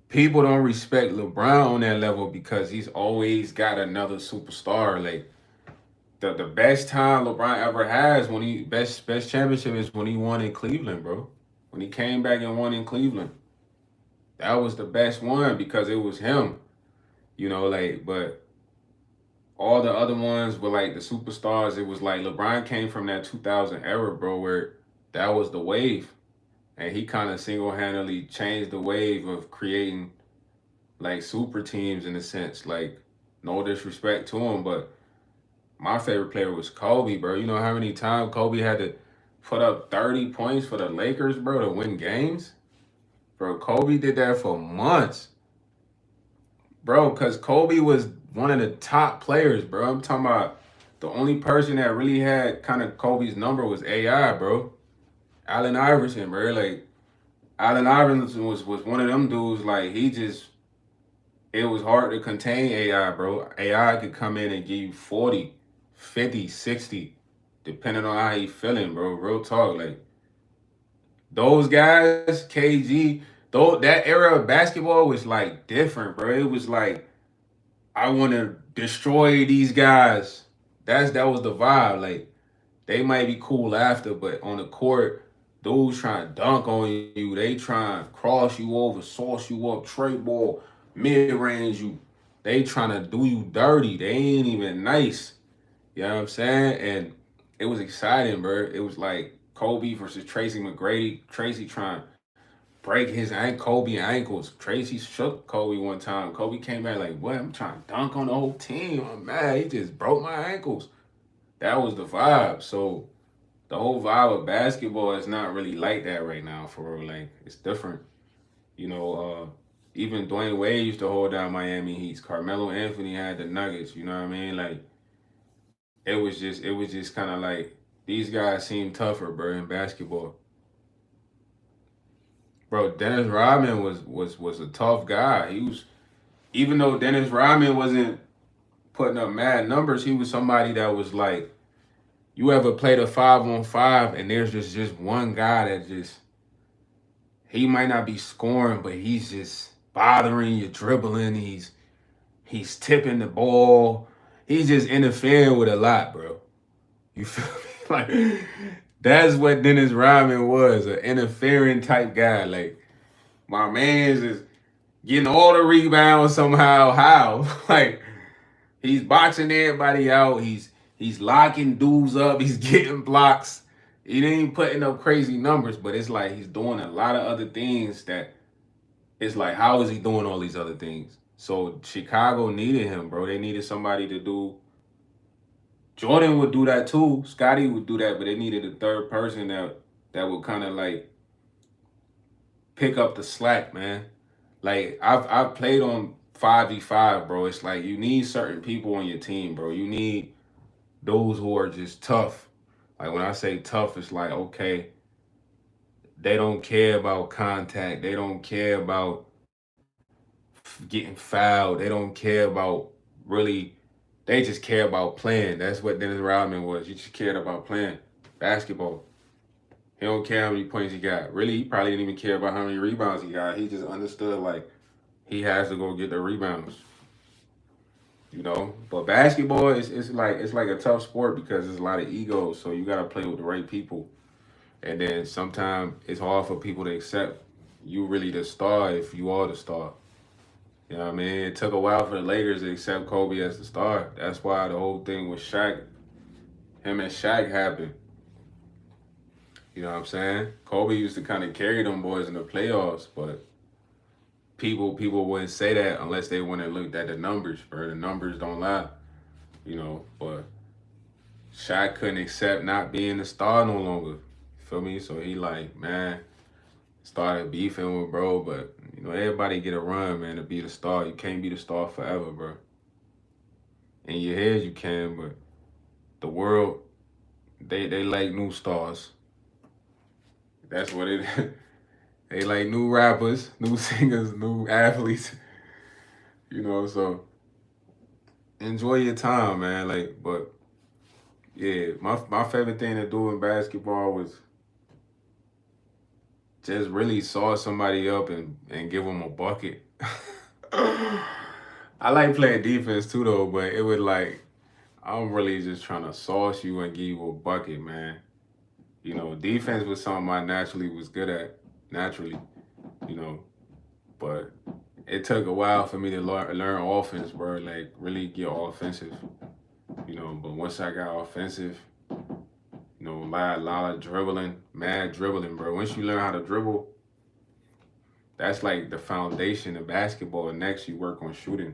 people don't respect LeBron on that level because he's always got another superstar. Like, the best time LeBron ever has when he best championship is when he won in Cleveland, bro. When he came back and won in Cleveland. That was the best one because it was him. But all the other ones were like the superstars. It was like LeBron came from that 2000 era, bro, where that was the wave. And he kind of single-handedly changed the wave of creating like super teams in a sense. Like, no disrespect to him, but my favorite player was Kobe, bro. You know how many times Kobe had to put up 30 points for the Lakers, bro, to win games? Bro, Kobe did that for months. Bro, because Kobe was one of the top players, bro. I'm talking about the only person that really had kind of Kobe's number was AI, bro. Allen Iverson, bro. Like, Allen Iverson was one of them dudes, like, it was hard to contain AI, bro. AI could come in and give you 40, 50, 60, depending on how he feeling, bro. Real talk. Like, those guys, KG, though, that era of basketball was like different, bro. It was like, I want to destroy these guys. That was the vibe. Like, they might be cool after, but on the court, dudes trying to dunk on you. They trying to cross you over, sauce you up, trade ball, mid-range you. They trying to do you dirty. They ain't even nice. You know what I'm saying? And it was exciting, bro. It was like Kobe versus Tracy McGrady. Tracy trying to break his Kobe ankles. Tracy shook Kobe one time. Kobe came back like, "What? I'm trying to dunk on the whole team. I'm mad. He just broke my ankles." That was the vibe. So the whole vibe of basketball is not really like that right now. For real, like it's different. You know, even Dwayne Wade used to hold down Miami Heats. Carmelo Anthony had the Nuggets. You know what I mean? Like it was just kind of like these guys seem tougher, bro, in basketball. Bro, Dennis Rodman was a tough guy. He was, even though Dennis Rodman wasn't putting up mad numbers, he was somebody that was like, you ever played a 5-on-5 and there's just one guy that just, he might not be scoring, but he's just bothering you, dribbling. He's tipping the ball. He's just interfering with a lot, bro. You feel me? Like that's what Dennis Rodman was, an interfering type guy. Like my man's is getting all the rebounds somehow. How? Like he's boxing everybody out. He's locking dudes up. He's getting blocks. He ain't putting up crazy numbers, but it's like he's doing a lot of other things that it's like, how is he doing all these other things? So Chicago needed him, bro. They needed somebody to do. Jordan would do that too. Scotty would do that, but they needed a third person that would kind of like pick up the slack, man. Like I've played on 5v5, bro. It's like you need certain people on your team, bro. You need those who are just tough. Like when I say tough, it's like, okay, they don't care about contact. They don't care about getting fouled. They don't care about really. They just care about playing. That's what Dennis Rodman was. He just cared about playing basketball. He don't care how many points he got. Really, he probably didn't even care about how many rebounds he got. He just understood like he has to go get the rebounds. You know, but basketball is it's like a tough sport because there's a lot of egos. So you gotta play with the right people, and then sometimes it's hard for people to accept you really the star if you are the star. You know what I mean? It took a while for the Lakers to accept Kobe as the star. That's why the whole thing with Shaq, him and Shaq happened. You know what I'm saying? Kobe used to kind of carry them boys in the playoffs, but people wouldn't say that unless they went and looked at the numbers, bro. The numbers don't lie, you know. But Shaq couldn't accept not being the star no longer. You feel me? So he like, man, started beefing with bro, but you know, everybody get a run, man, to be the star. You can't be the star forever, bro. In your head you can, but the world, they like new stars. That's what it is. They like new rappers, new singers, new athletes. You know, so enjoy your time, man. Like, but yeah, my favorite thing to do in basketball was just really saw somebody up and give them a bucket. I like playing defense too though, but it would like I'm really just trying to sauce you and give you a bucket, man. You know, defense was something I naturally was good at, naturally, you know, but it took a while for me to learn offense, bro. Like really get offensive, you know. But once I got offensive, you know, a lot of dribbling, mad dribbling, bro. Once you learn how to dribble, that's like the foundation of basketball. Next, you work on shooting.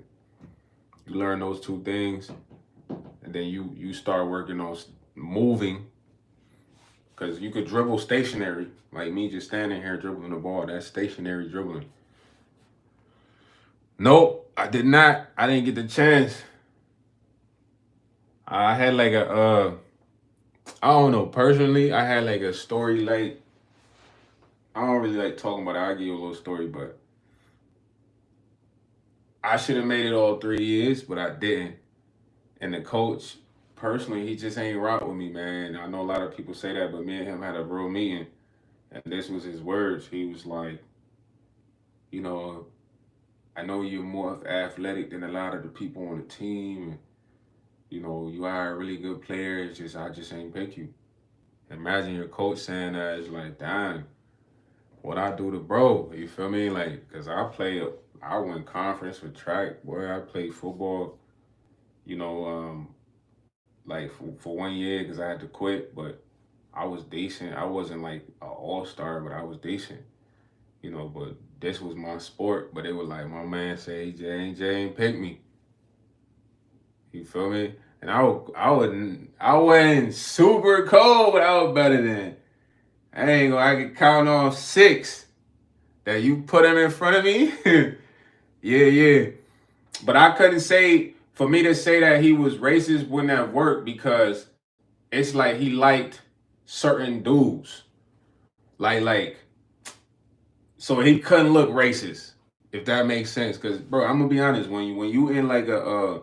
You learn those two things, and then you start working on moving. Cause you could dribble stationary, like me just standing here dribbling the ball. That's stationary dribbling. Nope, I did not. I didn't get the chance. I had like I don't know. Personally, I had like a story. Like I don't really like talking about it. I'll give you a little story, but I should have made it all 3 years, but I didn't. And the coach, personally, he just ain't rock with me, man. I know a lot of people say that, but me and him had a real meeting, and this was his words. He was like, you know, I know you're more athletic than a lot of the people on the team. You know, you are a really good player. It's just I just ain't pick you. Imagine your coach saying that. It's like, damn, what I do to bro. You feel me? Like, cause I went conference with track. Boy, I played football. You know, like for 1 year because I had to quit, but I was decent. I wasn't like an all star, but I was decent. but this was my sport. But it was like my man say Jay ain't pick me. You feel me? And I wasn't super cold, but I was better than. I could count on 6 that you put him in front of me. Yeah. But I couldn't say, for me to say that he was racist wouldn't have worked because it's like he liked certain dudes. Like, so he couldn't look racist, if that makes sense. Cause bro, I'm gonna be honest, when you in like a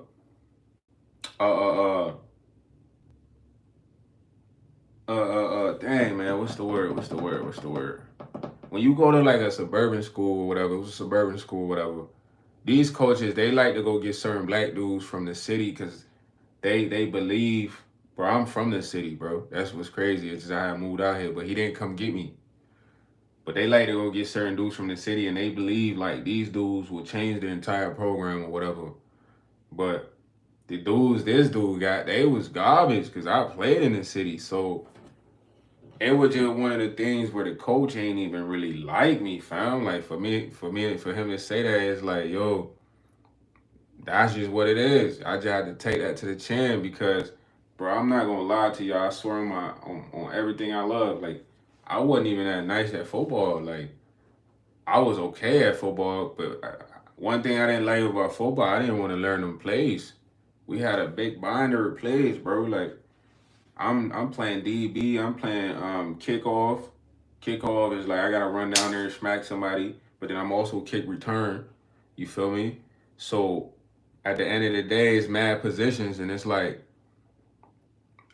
dang man, what's the word? When you go to like a suburban school or whatever, it was a suburban school, whatever. These coaches, they like to go get certain black dudes from the city because they believe, bro. I'm from the city, bro. That's what's crazy. It's just I moved out here, but he didn't come get me. But they like to go get certain dudes from the city, and they believe like these dudes will change the entire program or whatever. But the dudes this dude got, they was garbage because I played in the city, so it was just one of the things where the coach ain't even really like me, fam. Like for him to say that, it's like, yo, that's just what it is. I just had to take that to the chin because, bro, I'm not gonna lie to y'all. I swear on everything I love. Like, I wasn't even that nice at football. Like, I was okay at football, but one thing I didn't like about football, I didn't want to learn them plays. We had a big binder of plays, bro. Like, I'm playing DB. I'm playing kickoff. Kickoff is like I gotta run down there and smack somebody, but then I'm also kick return. You feel me? So at the end of the day, it's mad positions, and it's like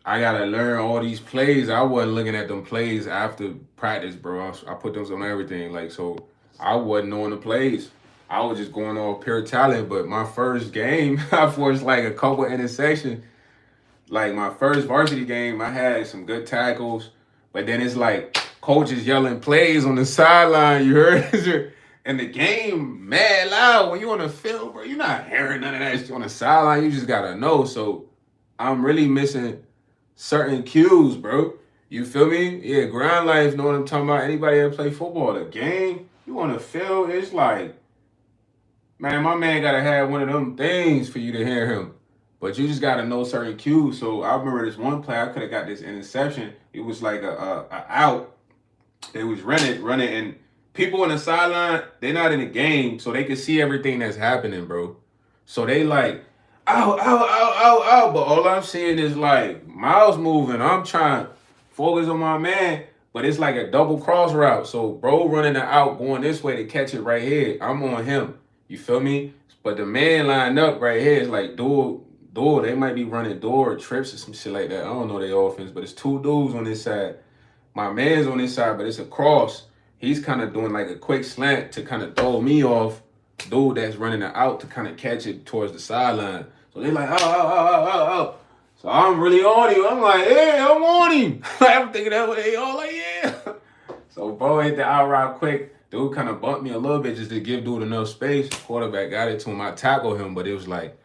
I gotta learn all these plays. I wasn't looking at them plays after practice, bro. I put those on everything, like so. I wasn't knowing the plays. I was just going off pure talent. But my first game, I forced like a couple interceptions. Like my first varsity game, I had some good tackles, but then it's like coaches yelling plays on the sideline. You heard? And the game mad loud when you on the field, bro. You're not hearing none of that shit on the sideline. You just gotta know. So I'm really missing certain cues, bro. You feel me? Yeah, grind life, know what I'm talking about. Anybody that play football, the game, you on the field, it's like, man, my man gotta have one of them things for you to hear him. But you just gotta know certain cues. So I remember this one play, I could have got this interception. It was like a out. They was running, and people on the sideline, they're not in the game, so they can see everything that's happening, bro. So they like, ow. But all I'm seeing is like miles moving. I'm trying to focus on my man, but it's like a double cross route. So bro running the out, going this way to catch it right here. I'm on him. You feel me? But the man lined up right here is like door. They might be running door or trips or some shit like that. I don't know their offense, but it's 2 dudes on this side. My man's on this side, but it's a cross. He's kind of doing like a quick slant to kind of throw me off. Dude that's running it out to kind of catch it towards the sideline. So they like, oh. So I'm really on him. I'm like, hey, I'm on him. I'm thinking that way. They all like, yeah. So bro hit the out route quick. Dude kind of bumped me a little bit just to give dude enough space. Quarterback got it to him. I tackled him, but it was like,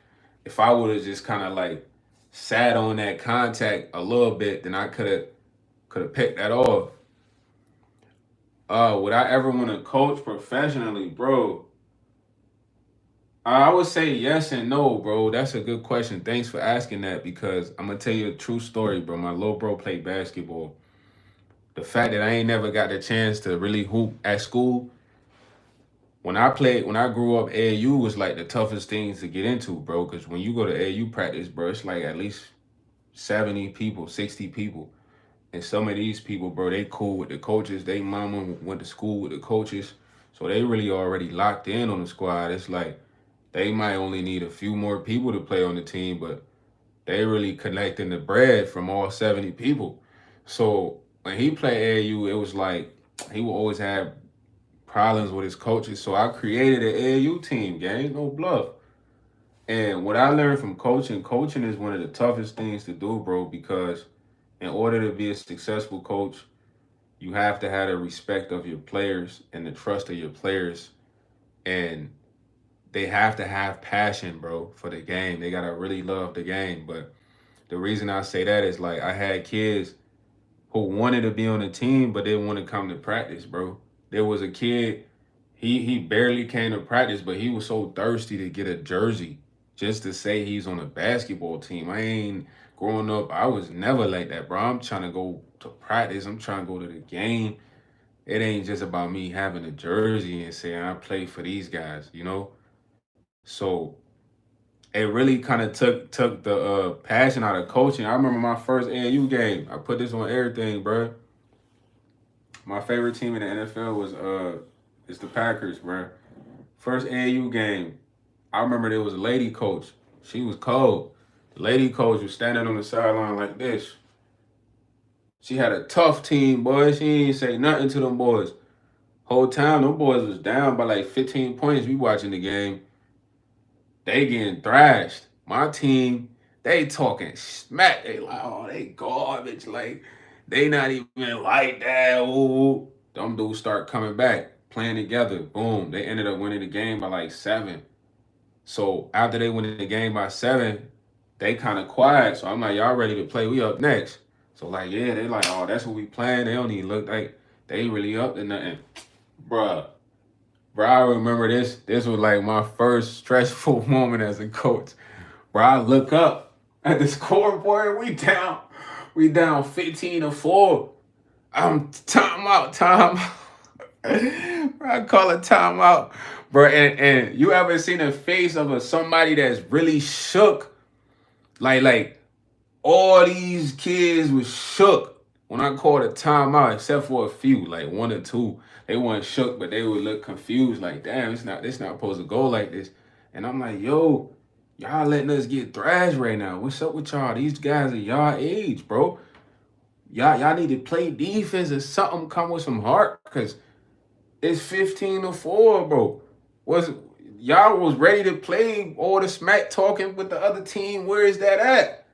if I would have just kind of like sat on that contact a little bit, then I could have picked that off. Would I ever want to coach professionally, bro? I would say yes and no, bro. That's a good question. Thanks for asking that because I'm gonna tell you a true story, bro. My little bro played basketball. The fact that I ain't never got the chance to really hoop at school. When I grew up, AAU was like the toughest things to get into, bro. Because when you go to AAU practice, bro, it's like at least 70 people, 60 people. And some of these people, bro, they cool with the coaches. They mama went to school with the coaches. So they really already locked in on the squad. It's like they might only need a few more people to play on the team, but they really collecting the bread from all 70 people. So when he played AAU, it was like he would always have problems with his coaches. So I created an AAU team, gang, no bluff. And what I learned from coaching is one of the toughest things to do, bro, because in order to be a successful coach, you have to have the respect of your players and the trust of your players. And they have to have passion, bro, for the game. They gotta really love the game. But the reason I say that is like I had kids who wanted to be on the team but didn't want to come to practice, bro. There was a kid, he barely came to practice, but he was so thirsty to get a jersey just to say he's on a basketball team. I ain't growing up, I was never like that, bro. I'm trying to go to practice. I'm trying to go to the game. It ain't just about me having a jersey and saying I play for these guys, you know? So it really kind of took the passion out of coaching. I remember my first AAU game. I put this on everything, bro. My favorite team in the NFL was it's the Packers, bro. First AAU game. I remember there was a lady coach. She was cold. The lady coach was standing on the sideline like this. She had a tough team, boy. She ain't say nothing to them boys. Whole time, them boys was down by like 15 points. We watching the game. They getting thrashed. My team, they talking smack. They like, oh, they garbage. Like, they not even like that. Ooh. Them dudes start coming back, playing together. Boom. They ended up winning the game by like 7. So after they win the game by 7, they kind of quiet. So I'm like, y'all ready to play? We up next. So like, yeah, they like, oh, that's what we playing. They don't even look like they really up to nothing. Bruh. Bro, I remember this. This was like my first stressful moment as a coach. Bro, I look up at the scoreboard. We down 15-4. I'm time out. Bro, I call it timeout. Bro, and you ever seen the face of somebody that's really shook? Like all these kids was shook when I called a timeout, except for a few, like 1 or 2. They weren't shook, but they would look confused, like, damn, it's not supposed to go like this. And I'm like, yo, y'all letting us get thrashed right now. What's up with y'all? These guys are y'all age, bro. Y'all need to play defense or something, come with some heart, because it's 15-4, bro. Y'all was ready to play all the smack talking with the other team. Where is that at?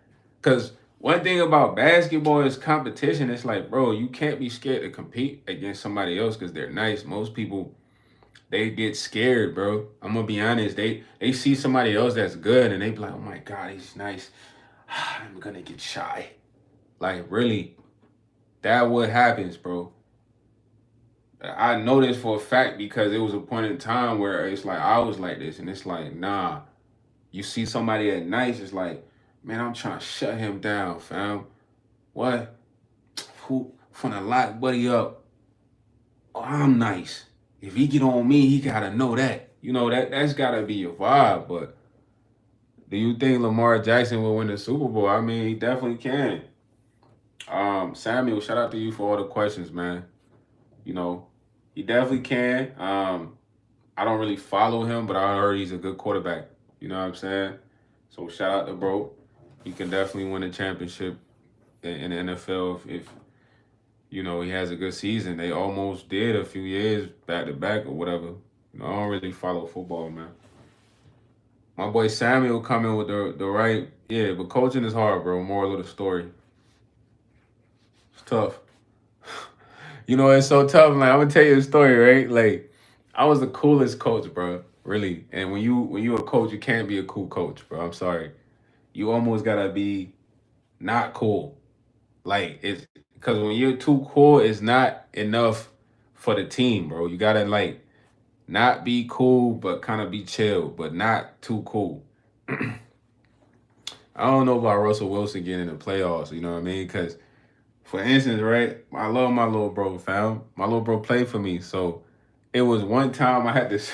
Because one thing about basketball is competition. It's like, bro, you can't be scared to compete against somebody else because they're nice. Most people, they get scared, bro. I'm gonna be honest. They see somebody else that's good and they be like, oh my God, he's nice. I'm gonna get shy. Like, really, that what happens, bro. I know this for a fact because it was a point in time where it's like I was like this, and it's like, nah. You see somebody at nice, it's like, man, I'm trying to shut him down, fam. What? Who finna lock buddy up? Oh, I'm nice. If he get on me, he gotta know that. You know, that's gotta be your vibe. But do you think Lamar Jackson will win the Super Bowl? I mean, he definitely can. Samuel, shout out to you for all the questions, man. You know, he definitely can. I don't really follow him, but I heard he's a good quarterback. You know what I'm saying? So shout out to bro. He can definitely win a championship in the NFL if you know he has a good season. They almost did a few years back to back or whatever. You know, I don't really follow football, man. My boy Samuel coming with the right, yeah, but coaching is hard, bro. Moral of the story. It's tough. You know, it's so tough. Like, I'm gonna tell you a story, right? Like, I was the coolest coach, bro. Really. And when you a coach, you can't be a cool coach, bro. I'm sorry. You almost gotta be not cool. Like, it's because when you're too cool, it's not enough for the team, bro. You gotta like not be cool, but kind of be chill, but not too cool. I don't know about Russell Wilson getting in the playoffs. You know what I mean? Because for instance, right, I love my little bro, fam. My little bro played for me, so it was one time I had this.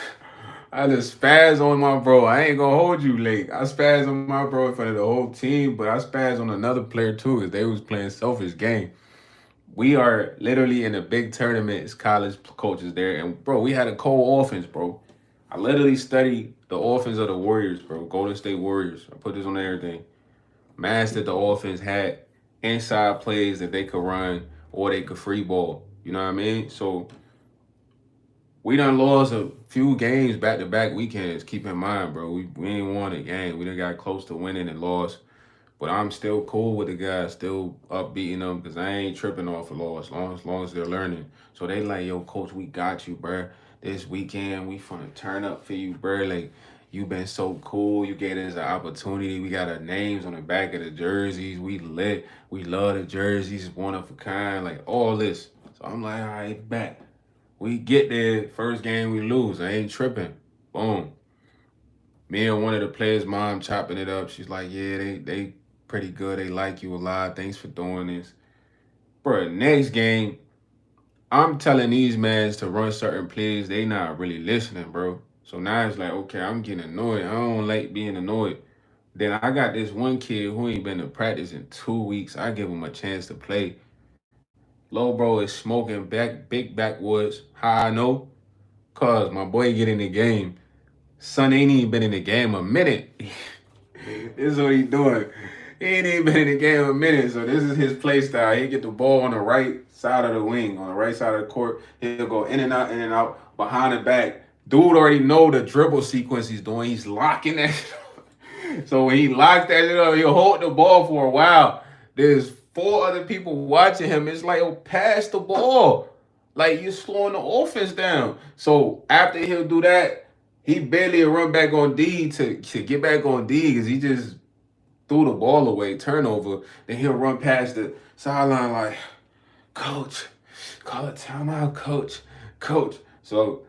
I had to spaz on my bro. I ain't gonna hold you, Lake. I spazzed on my bro in front of the whole team, but I spazzed on another player too, because they was playing selfish game. We are literally in a big tournament as college coaches there, and bro, we had a cold offense, bro. I literally studied the offense of the Warriors, bro. Golden State Warriors. I put this on everything. Mastered the offense, had inside plays that they could run or they could free ball. You know what I mean? So we done lost a few games back to back weekends. Keep in mind, bro, we ain't won a game. We done got close to winning and lost. But I'm still cool with the guys, still up beating them because I ain't tripping off a loss as long as they're learning. So they like, yo, coach, we got you, bro. This weekend, we finna turn up for you, bro. Like, you been so cool. You gave us an opportunity. We got our names on the back of the jerseys. We lit. We love the jerseys. One of a kind. Like, all this. So I'm like, all right, back. We get there, first game we lose. I ain't tripping. Boom. Me and one of the players' mom chopping it up. She's like, yeah, they pretty good. They like you a lot. Thanks for doing this. Bro, next game, I'm telling these mans to run certain plays. They not really listening, bro. So now it's like, okay, I'm getting annoyed. I don't like being annoyed. Then I got this one kid who ain't been to practice in 2 weeks. I give him a chance to play. Low bro is smoking big backwoods. How I know? Cause my boy get in the game. Son ain't even been in the game a minute. This is what he doing. He ain't even been in the game a minute. So this is his play style. He get the ball on the right side of the wing, on the right side of the court. He'll go in and out, behind the back. Dude already know the dribble sequence he's doing. He's locking that shit up. So when he locks that shit up, he'll hold the ball for a while. There's four other people watching him. It's like, oh, pass the ball. Like, you're slowing the offense down. So after he'll do that, he barely run back on D to get back on D because he just threw the ball away, turnover. Then he'll run past the sideline like, coach, call a timeout, coach. So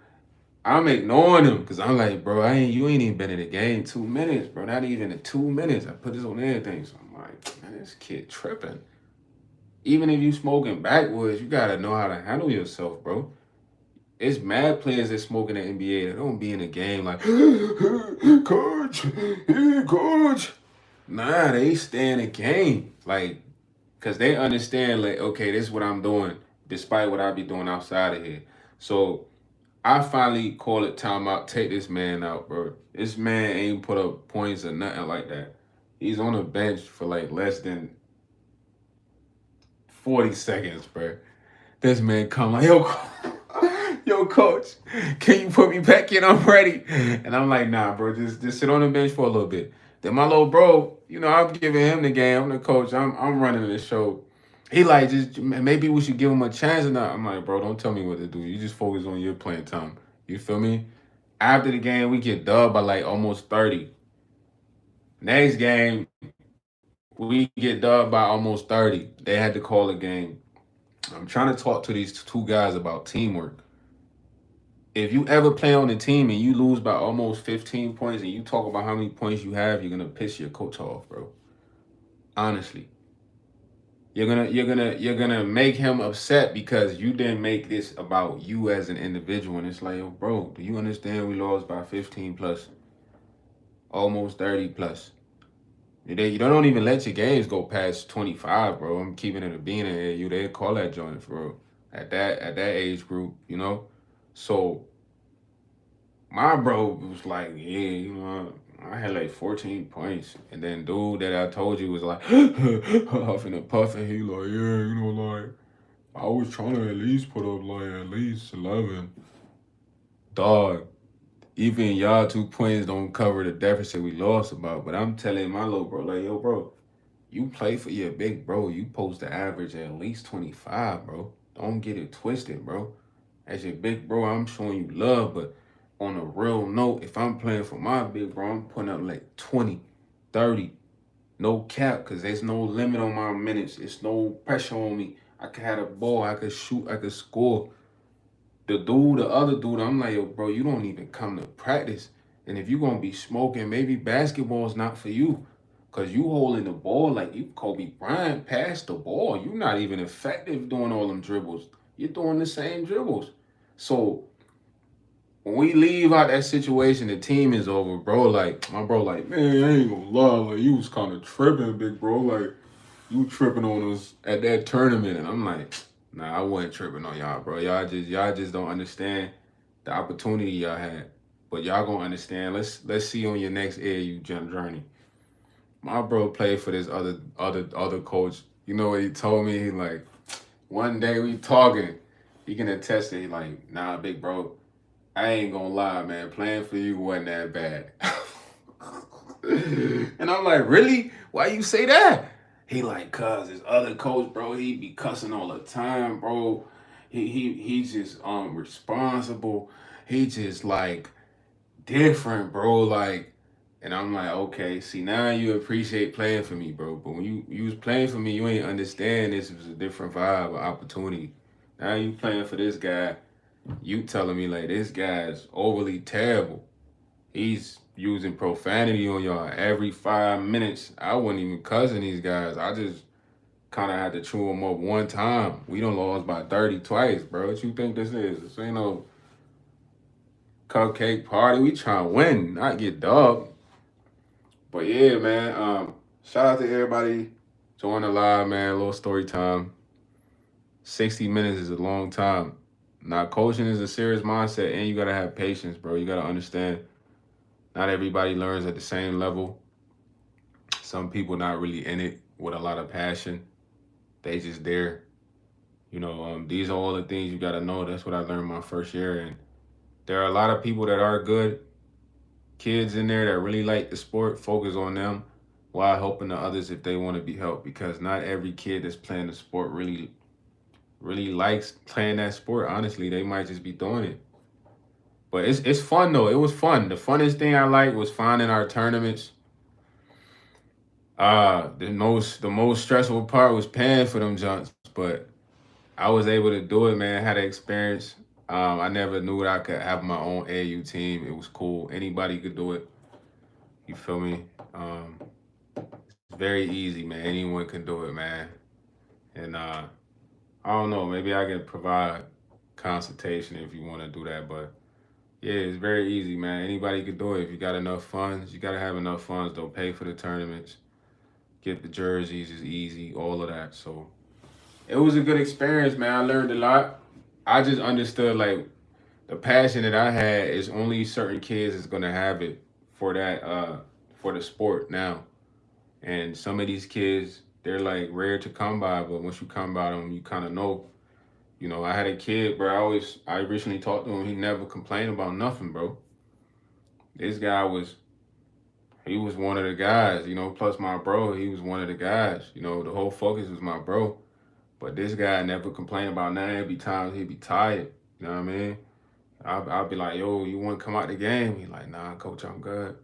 I'm ignoring him because I'm like, bro, you ain't even been in the game 2 minutes, bro. Not even in 2 minutes. I put this on everything. So I'm like, man, this kid tripping. Even if you smoking backwoods, you gotta know how to handle yourself, bro. It's mad players that smoke in the NBA that don't be in the game like, coach, hey, coach. Nah, they stay in the game. Like, cause they understand, like, okay, this is what I'm doing, despite what I be doing outside of here. So I finally call it timeout, take this man out, bro. This man ain't put up points or nothing like that. He's on the bench for like less than 40 seconds, bro. This man come like, yo, coach, can you put me back in? I'm ready. And I'm like, nah, bro, just sit on the bench for a little bit. Then my little bro, I'm giving him the game. I'm the coach. I'm running the show. He like, just maybe we should give him a chance or not. I'm like, bro, don't tell me what to do. You just focus on your playing time. You feel me? After the game, we get dubbed by like almost 30. Next game, we get dubbed by almost 30. They had to call a game. I'm trying to talk to these two guys about teamwork. If you ever play on a team and you lose by almost 15 points and you talk about how many points you have, you're gonna piss your coach off, bro. Honestly. You're gonna make him upset because you didn't make this about you as an individual. And it's like, yo, bro, do you understand we lost by 15 plus, almost 30 plus? You don't even let your games go past 25, bro. I'm keeping it a being in you. They call that joint for real. At that age group, So my bro was like, yeah, I had like 14 points. And then dude that I told you was like huffing and puffing. He like, yeah, like I was trying to at least put up like at least 11. Dog, even y'all 2 points don't cover the deficit we lost about. But I'm telling my little bro, like, yo, bro, you play for your big bro. You supposed to average at least 25, bro. Don't get it twisted, bro. As your big bro, I'm showing you love, but on a real note, if I'm playing for my big bro, I'm putting up like 20, 30. No cap, because there's no limit on my minutes. It's no pressure on me. I can have a ball, I could shoot, I could score. The other dude, I'm like, yo, bro, you don't even come to practice. And if you're going to be smoking, maybe basketball's not for you. Because you holding the ball like you Kobe Bryant, pass the ball. You're not even effective doing all them dribbles. You're doing the same dribbles. So when we leave out that situation, the team is over, bro. Like, my bro, like, man, I ain't gonna lie. Like, you was kind of tripping, big bro. Like, you tripping on us at that tournament. And I'm like, nah, I wasn't tripping on y'all, bro. Y'all just don't understand the opportunity y'all had. But y'all gonna understand. Let's see on your next AAU journey. My bro played for this other coach. You know what he told me? He like, one day we talking. He can attest it. He like, nah, big bro. I ain't gonna lie, man. Playing for you wasn't that bad. And I'm like, really? Why you say that? He like, cuz his other coach, bro, he be cussing all the time, bro. He's just responsible. He just like different, bro. Like, and I'm like, okay, see now you appreciate playing for me, bro. But when you was playing for me, you ain't understand this was a different vibe, an opportunity. Now you playing for this guy. You telling me like this guy's overly terrible. He's using profanity on y'all every 5 minutes. I wasn't even cussing these guys. I just kind of had to chew them up one time. We done lost by 30 twice, bro. What you think this is? This ain't no cupcake party. We trying to win, not get dogged. But yeah, man. Shout out to everybody joining the live, man. A little story time. 60 minutes is a long time. Now, coaching is a serious mindset, and you gotta have patience, bro. You gotta understand. Not everybody learns at the same level. Some people not really in it with a lot of passion. They just there. These are all the things you gotta know. That's what I learned my first year, and there are a lot of people that are good kids in there that really like the sport. Focus on them while helping the others if they want to be helped. Because not every kid that's playing the sport really likes playing that sport. Honestly, they might just be doing it. But it's fun though. It was fun. The funnest thing I liked was finding our tournaments. The most stressful part was paying for them jumps, but I was able to do it, man. I had an experience. I never knew that I could have my own AU team. It was cool. Anybody could do it. You feel me? It's very easy, man. Anyone can do it, man. And I don't know. Maybe I can provide consultation if you want to do that, but yeah, it's very easy, man. Anybody could do it if you got enough funds. You gotta have enough funds. Don't pay for the tournaments. Get the jerseys is easy. All of that. So it was a good experience, man. I learned a lot. I just understood like the passion that I had is only certain kids is gonna have it for that for the sport now. And some of these kids, they're like rare to come by, but once you come by them, you kind of know. I had a kid, bro. I recently talked to him. He never complained about nothing, bro. This guy he was one of the guys, plus my bro, he was one of the guys. The whole focus was my bro. But this guy never complained about nothing. There'd be times he'd be tired. You know what I mean? I'll be like, yo, you want to come out the game? He like, nah, coach, I'm good.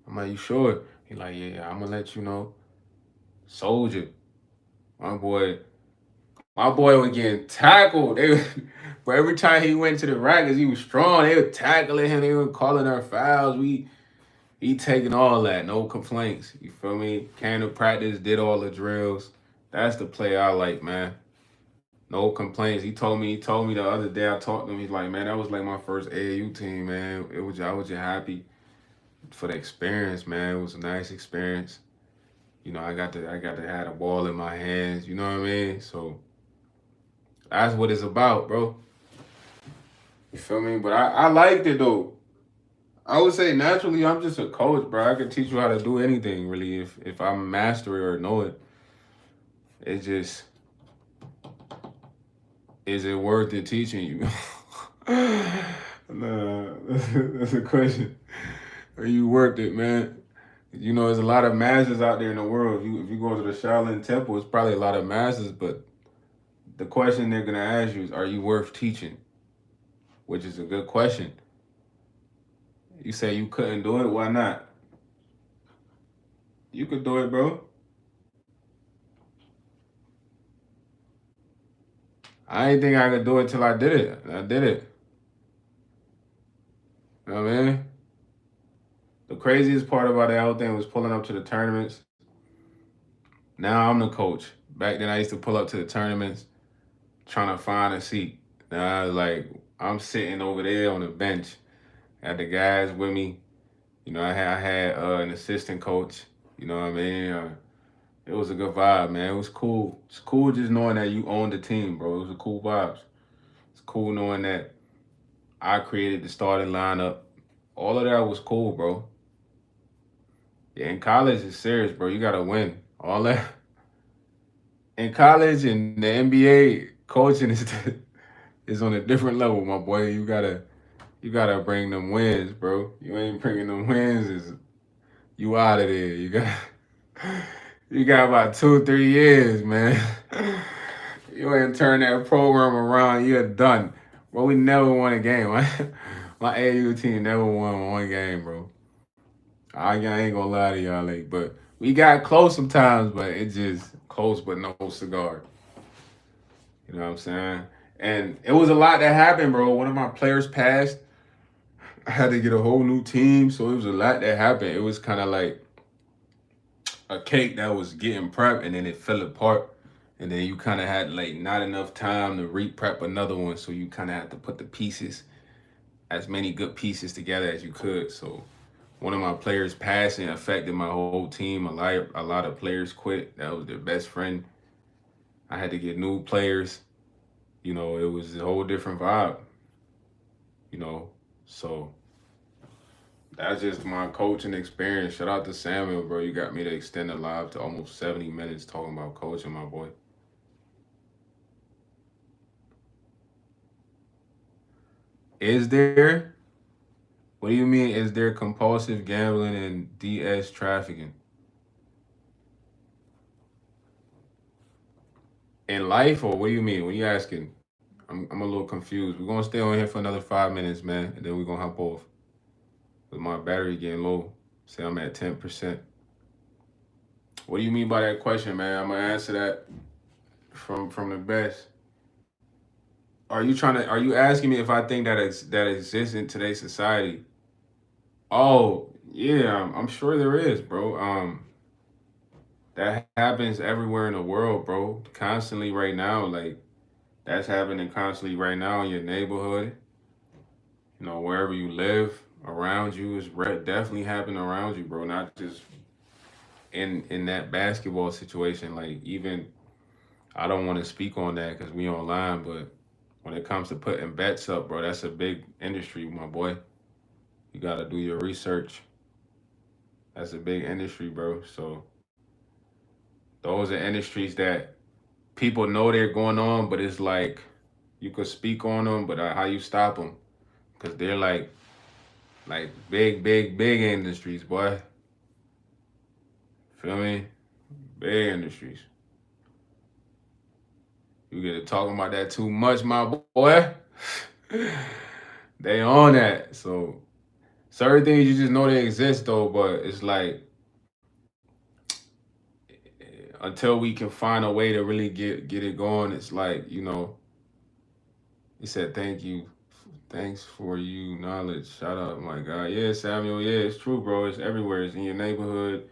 I'm like, you sure? He like, yeah, I'm gonna let you know. Soldier, my boy, was getting tackled. But every time he went to the rack, cause he was strong, they were tackling him. They were calling our fouls. He taking all that, no complaints. You feel me? Came to practice, did all the drills. That's the play I like, man. No complaints. He told me the other day I talked to him. He's like, man, that was like my first AAU team, man. I was just happy for the experience, man. It was a nice experience. I got to have the ball in my hands. You know what I mean? So that's what it's about, bro. You feel me? But I liked it though. I would say naturally I'm just a coach, bro. I can teach you how to do anything really if I master it or know it. It's just, is it worth it teaching you? Nah, that's a question. Are you worth it, man? There's a lot of masters out there in the world. If you go to the Shaolin Temple, it's probably a lot of masters, but the question they're gonna ask you is, are you worth teaching? Which is a good question. You say you couldn't do it, why not? You could do it, bro. I didn't think I could do it till I did it. I did it. You know what I mean? The craziest part about the whole thing was pulling up to the tournaments. Now I'm the coach. Back then I used to pull up to the tournaments trying to find a seat. Now I'm sitting over there on the bench. Had the guys with me. I had an assistant coach. You know what I mean? It was a good vibe, man. It was cool. It's cool just knowing that you own the team, bro. It was a cool vibes. It's cool knowing that I created the starting lineup. All of that was cool, bro. Yeah, in college it's serious, bro. You gotta win. All that in college and the NBA coaching is on a different level, my boy. You gotta bring them wins, bro. You ain't bringing them wins, is you out of there. You got about 2 3 years, man. You ain't turn that program around, you're done. Bro, we never won a game. My AU team never won one game, bro. I ain't gonna lie to y'all, but we got close sometimes, but it just close but no cigar. You know what I'm saying? And it was a lot that happened, bro. One of my players passed. I had to get a whole new team, so it was a lot that happened. It was kind of like a cake that was getting prepped, and then it fell apart. And then you kind of had like not enough time to re-prep another one, so you kind of had to put the pieces, as many good pieces together as you could. So one of my players passing affected my whole team. A lot of players quit. That was their best friend. I had to get new players. It was a whole different vibe. You know, so that's just my coaching experience. Shout out to Samuel, bro. You got me to extend the live to almost 70 minutes talking about coaching, my boy. Is there? What do you mean? Is there compulsive gambling and DS trafficking in life, or what do you mean? What are you asking? I'm a little confused. We're gonna stay on here for another 5 minutes, man, and then we're gonna hop off. With my battery getting low, say I'm at 10%. What do you mean by that question, man? I'm gonna answer that from the best. Are you asking me if I think that exists in today's society? Oh, yeah, I'm sure there is, bro. That happens everywhere in the world, bro. Constantly right now, like that's happening constantly right now in your neighborhood. Wherever you live, around you is definitely happening around you, bro. Not just in that basketball situation. Like even I don't want to speak on that because we online, but when it comes to putting bets up, bro, that's a big industry, my boy. You gotta do your research. That's a big industry, bro. So those are industries that people know they're going on, but it's like you could speak on them, but how you stop them? Because they're like big, big, big industries, boy. Feel me? Big industries. You get to talking about that too much, my boy. They on that. So certain things you just know they exist though, but it's like until we can find a way to really get it going, it's like, he said thank you. Thanks for you knowledge. Shout out, my God. Yeah, Samuel. Yeah, it's true, bro. It's everywhere. It's in your neighborhood.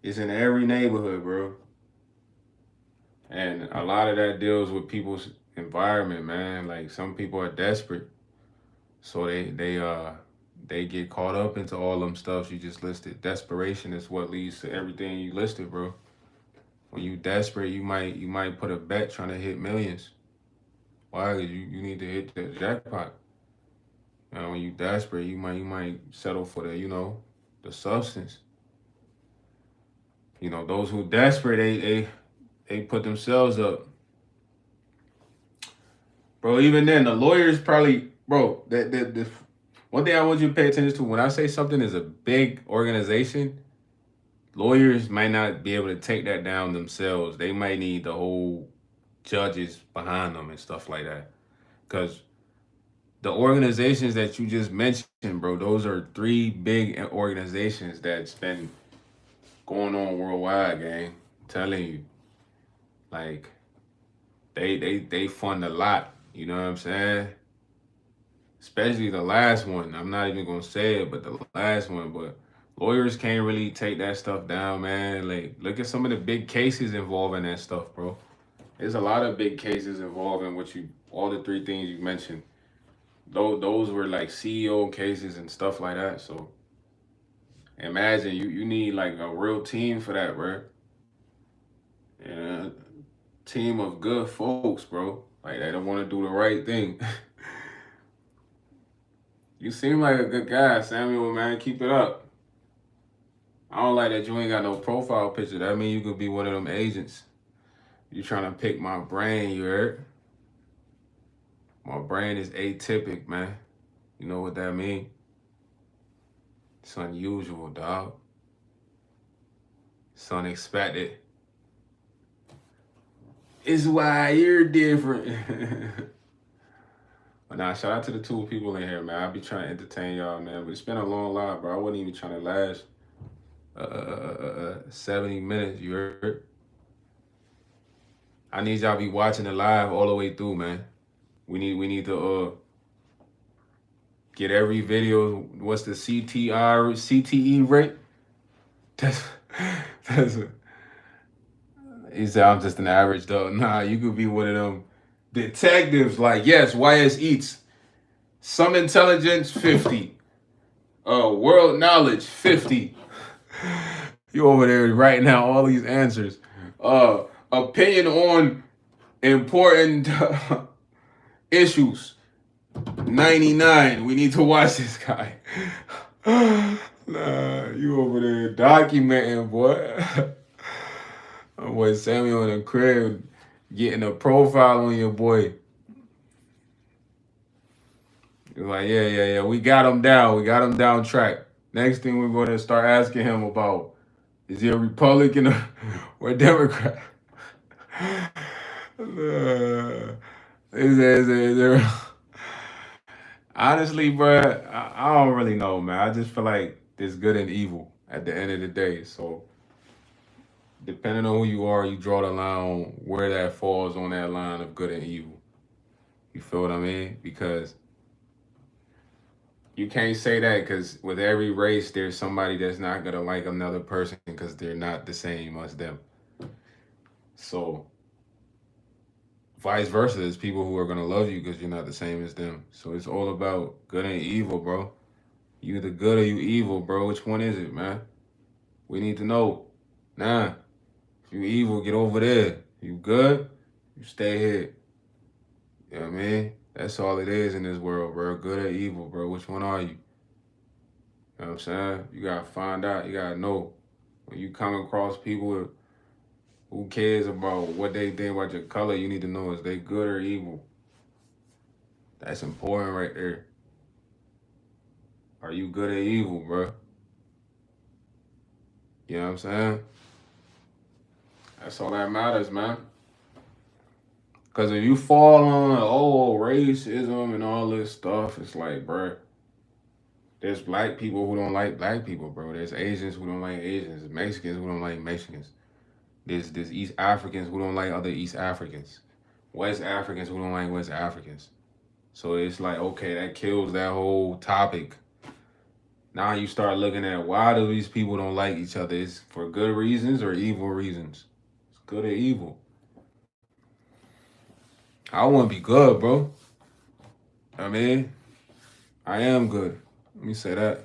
It's in every neighborhood, bro. And a lot of that deals with people's environment, man. Like some people are desperate, so they get caught up into all them stuff you just listed. Desperation is what leads to everything you listed, bro. When you desperate, you might put a bet trying to hit millions. Why? 'Cause you need to hit the jackpot. When you desperate, you might settle for the substance. Those who desperate, they put themselves up. Bro, even then, the lawyers probably, bro, the one thing I want you to pay attention to when I say something is a big organization, lawyers might not be able to take that down themselves. They might need the whole judges behind them and stuff like that. Because the organizations that you just mentioned, bro, those are three big organizations that's been going on worldwide, gang. I'm telling you, like they fund a lot. You know what I'm saying? Especially the last one. I'm not even gonna say it, but the last one. But lawyers can't really take that stuff down, man. Like, look at some of the big cases involving that stuff, bro. There's a lot of big cases involving all the three things you mentioned. Those were like CEO cases and stuff like that. So imagine you need like a real team for that, bro. And a team of good folks, bro. Like they don't want to do the right thing. You seem like a good guy, Samuel, man. Keep it up. I don't like that you ain't got no profile picture. That mean you could be one of them agents. You trying to pick my brain, you heard? My brain is atypic, man. You know what that mean? It's unusual, dog. It's unexpected. It's why you're different. But nah, shout out to the two people in here, man. I be trying to entertain y'all, man. But it's been a long live, bro. I wasn't even trying to last 70 minutes, you heard? I need y'all to be watching the live all the way through, man. We need to get every video. What's the CTE rate? That's that's. He said I'm just an average though. Nah, you could be one of them detectives. Like yes, YS Eats. Some intelligence 50. World knowledge 50. You over there writing out all these answers. Opinion on important issues 99. We need to watch this guy. Nah, you over there documenting, boy. Boy, Samuel in the crib getting a profile on your boy. You're like, yeah. We got him down. We got him down track. Next thing we're going to start asking him about, is he a Republican or a Democrat? Is there, honestly, bro, I don't really know, man. I just feel like there's good and evil at the end of the day. So, depending on who you are, you draw the line on where that falls on that line of good and evil. You feel what I mean? Because you can't say that because with every race, there's somebody that's not gonna like another person because they're not the same as them. So, vice versa, there's people who are gonna love you because you're not the same as them. So it's all about good and evil, bro. You either good or you evil, bro. Which one is it, man? We need to know. Nah, if you evil, get over there. You good? You stay here. You know what I mean? That's all it is in this world, bro. Good or evil, bro. Which one are you? You know what I'm saying? You gotta find out. You gotta know. When you come across people who cares about what they think about your color, you need to know is they good or evil. That's important right there. Are you good or evil, bro? You know what I'm saying? That's all that matters, man. Because if you fall on, racism and all this stuff, it's like, bro, there's black people who don't like black people, bro. There's Asians who don't like Asians. There's Mexicans who don't like Mexicans. There's East Africans who don't like other East Africans. West Africans who don't like West Africans. So it's like, okay, that kills that whole topic. Now you start looking at why do these people don't like each other? It's for good reasons or evil reasons. It's good or evil. I want to be good, bro. I mean, I am good. Let me say that.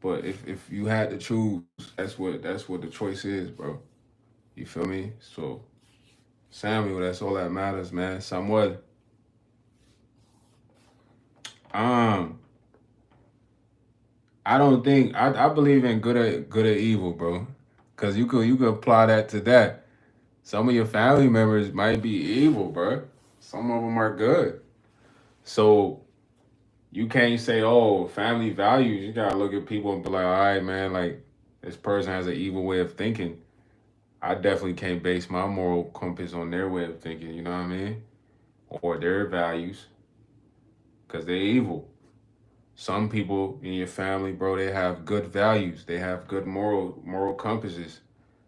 But if you had to choose, that's what the choice is, bro. You feel me? So Samuel, that's all that matters, man. Somewhat. I don't think I believe in good or evil, bro. Cause you could apply that to that. Some of your family members might be evil, bro. Some of them are good. So you can't say, oh, family values. You gotta look at people and be like, all right, man, like this person has an evil way of thinking. I definitely can't base my moral compass on their way of thinking, you know what I mean? Or their values. Cause they're evil. Some people in your family, bro, they have good values. They have good moral compasses.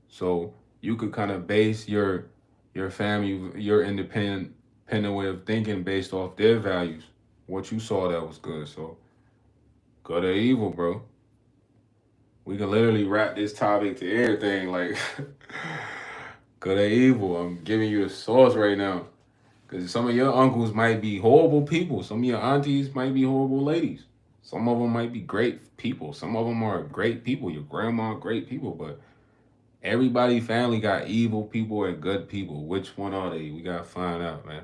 So you could kind of base your family, your independent way of thinking based off their values. What you saw that was good. So good or evil, bro. We can literally wrap this topic to everything like good or evil. I'm giving you the source right now. Because some of your uncles might be horrible people. Some of your aunties might be horrible ladies. Some of them might be great people. Some of them are great people. Your grandma, great people. But everybody family got evil people and good people. Which one are they? We got to find out, man.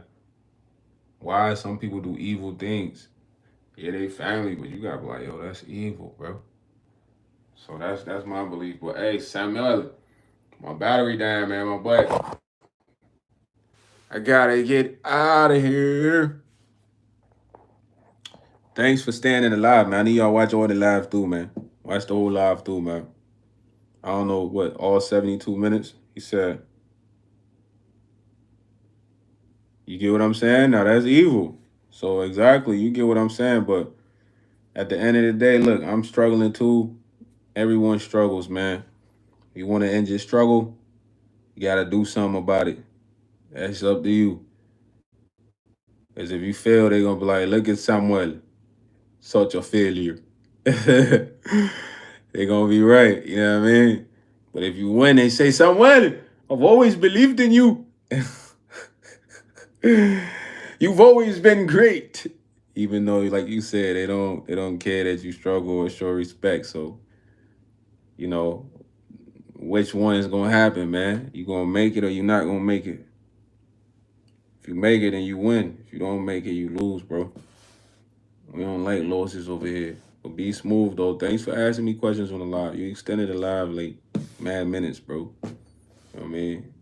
Why some people do evil things? Yeah, they family, but you got to be like, yo, that's evil, bro. So that's my belief. But hey, Samuel, my battery down, man. My butt. I gotta get out of here. Thanks for staying in the live, man. I need y'all watch all the live through, man. Watch the whole live through, man. I don't know what, all 72 minutes? He said. You get what I'm saying? Now that's evil. So exactly, you get what I'm saying. But at the end of the day, look, I'm struggling too. Everyone struggles, man. You want to end your struggle, you gotta do something about it. That's up to you. As if you fail, they're gonna be like, look at Samuel, such a failure. They're gonna be right, you know what I mean? But if you win, they say, Samuel, I've always believed in you. You've always been great. Even though, like you said, they don't care that you struggle or show respect. So, you know, which one is gonna happen, man? You gonna make it or you not gonna make it? If you make it, then you win. If you don't make it, you lose, bro. We don't like losses over here. But be smooth though. Thanks for asking me questions on the live. You extended the live like mad minutes, bro. You know what I mean?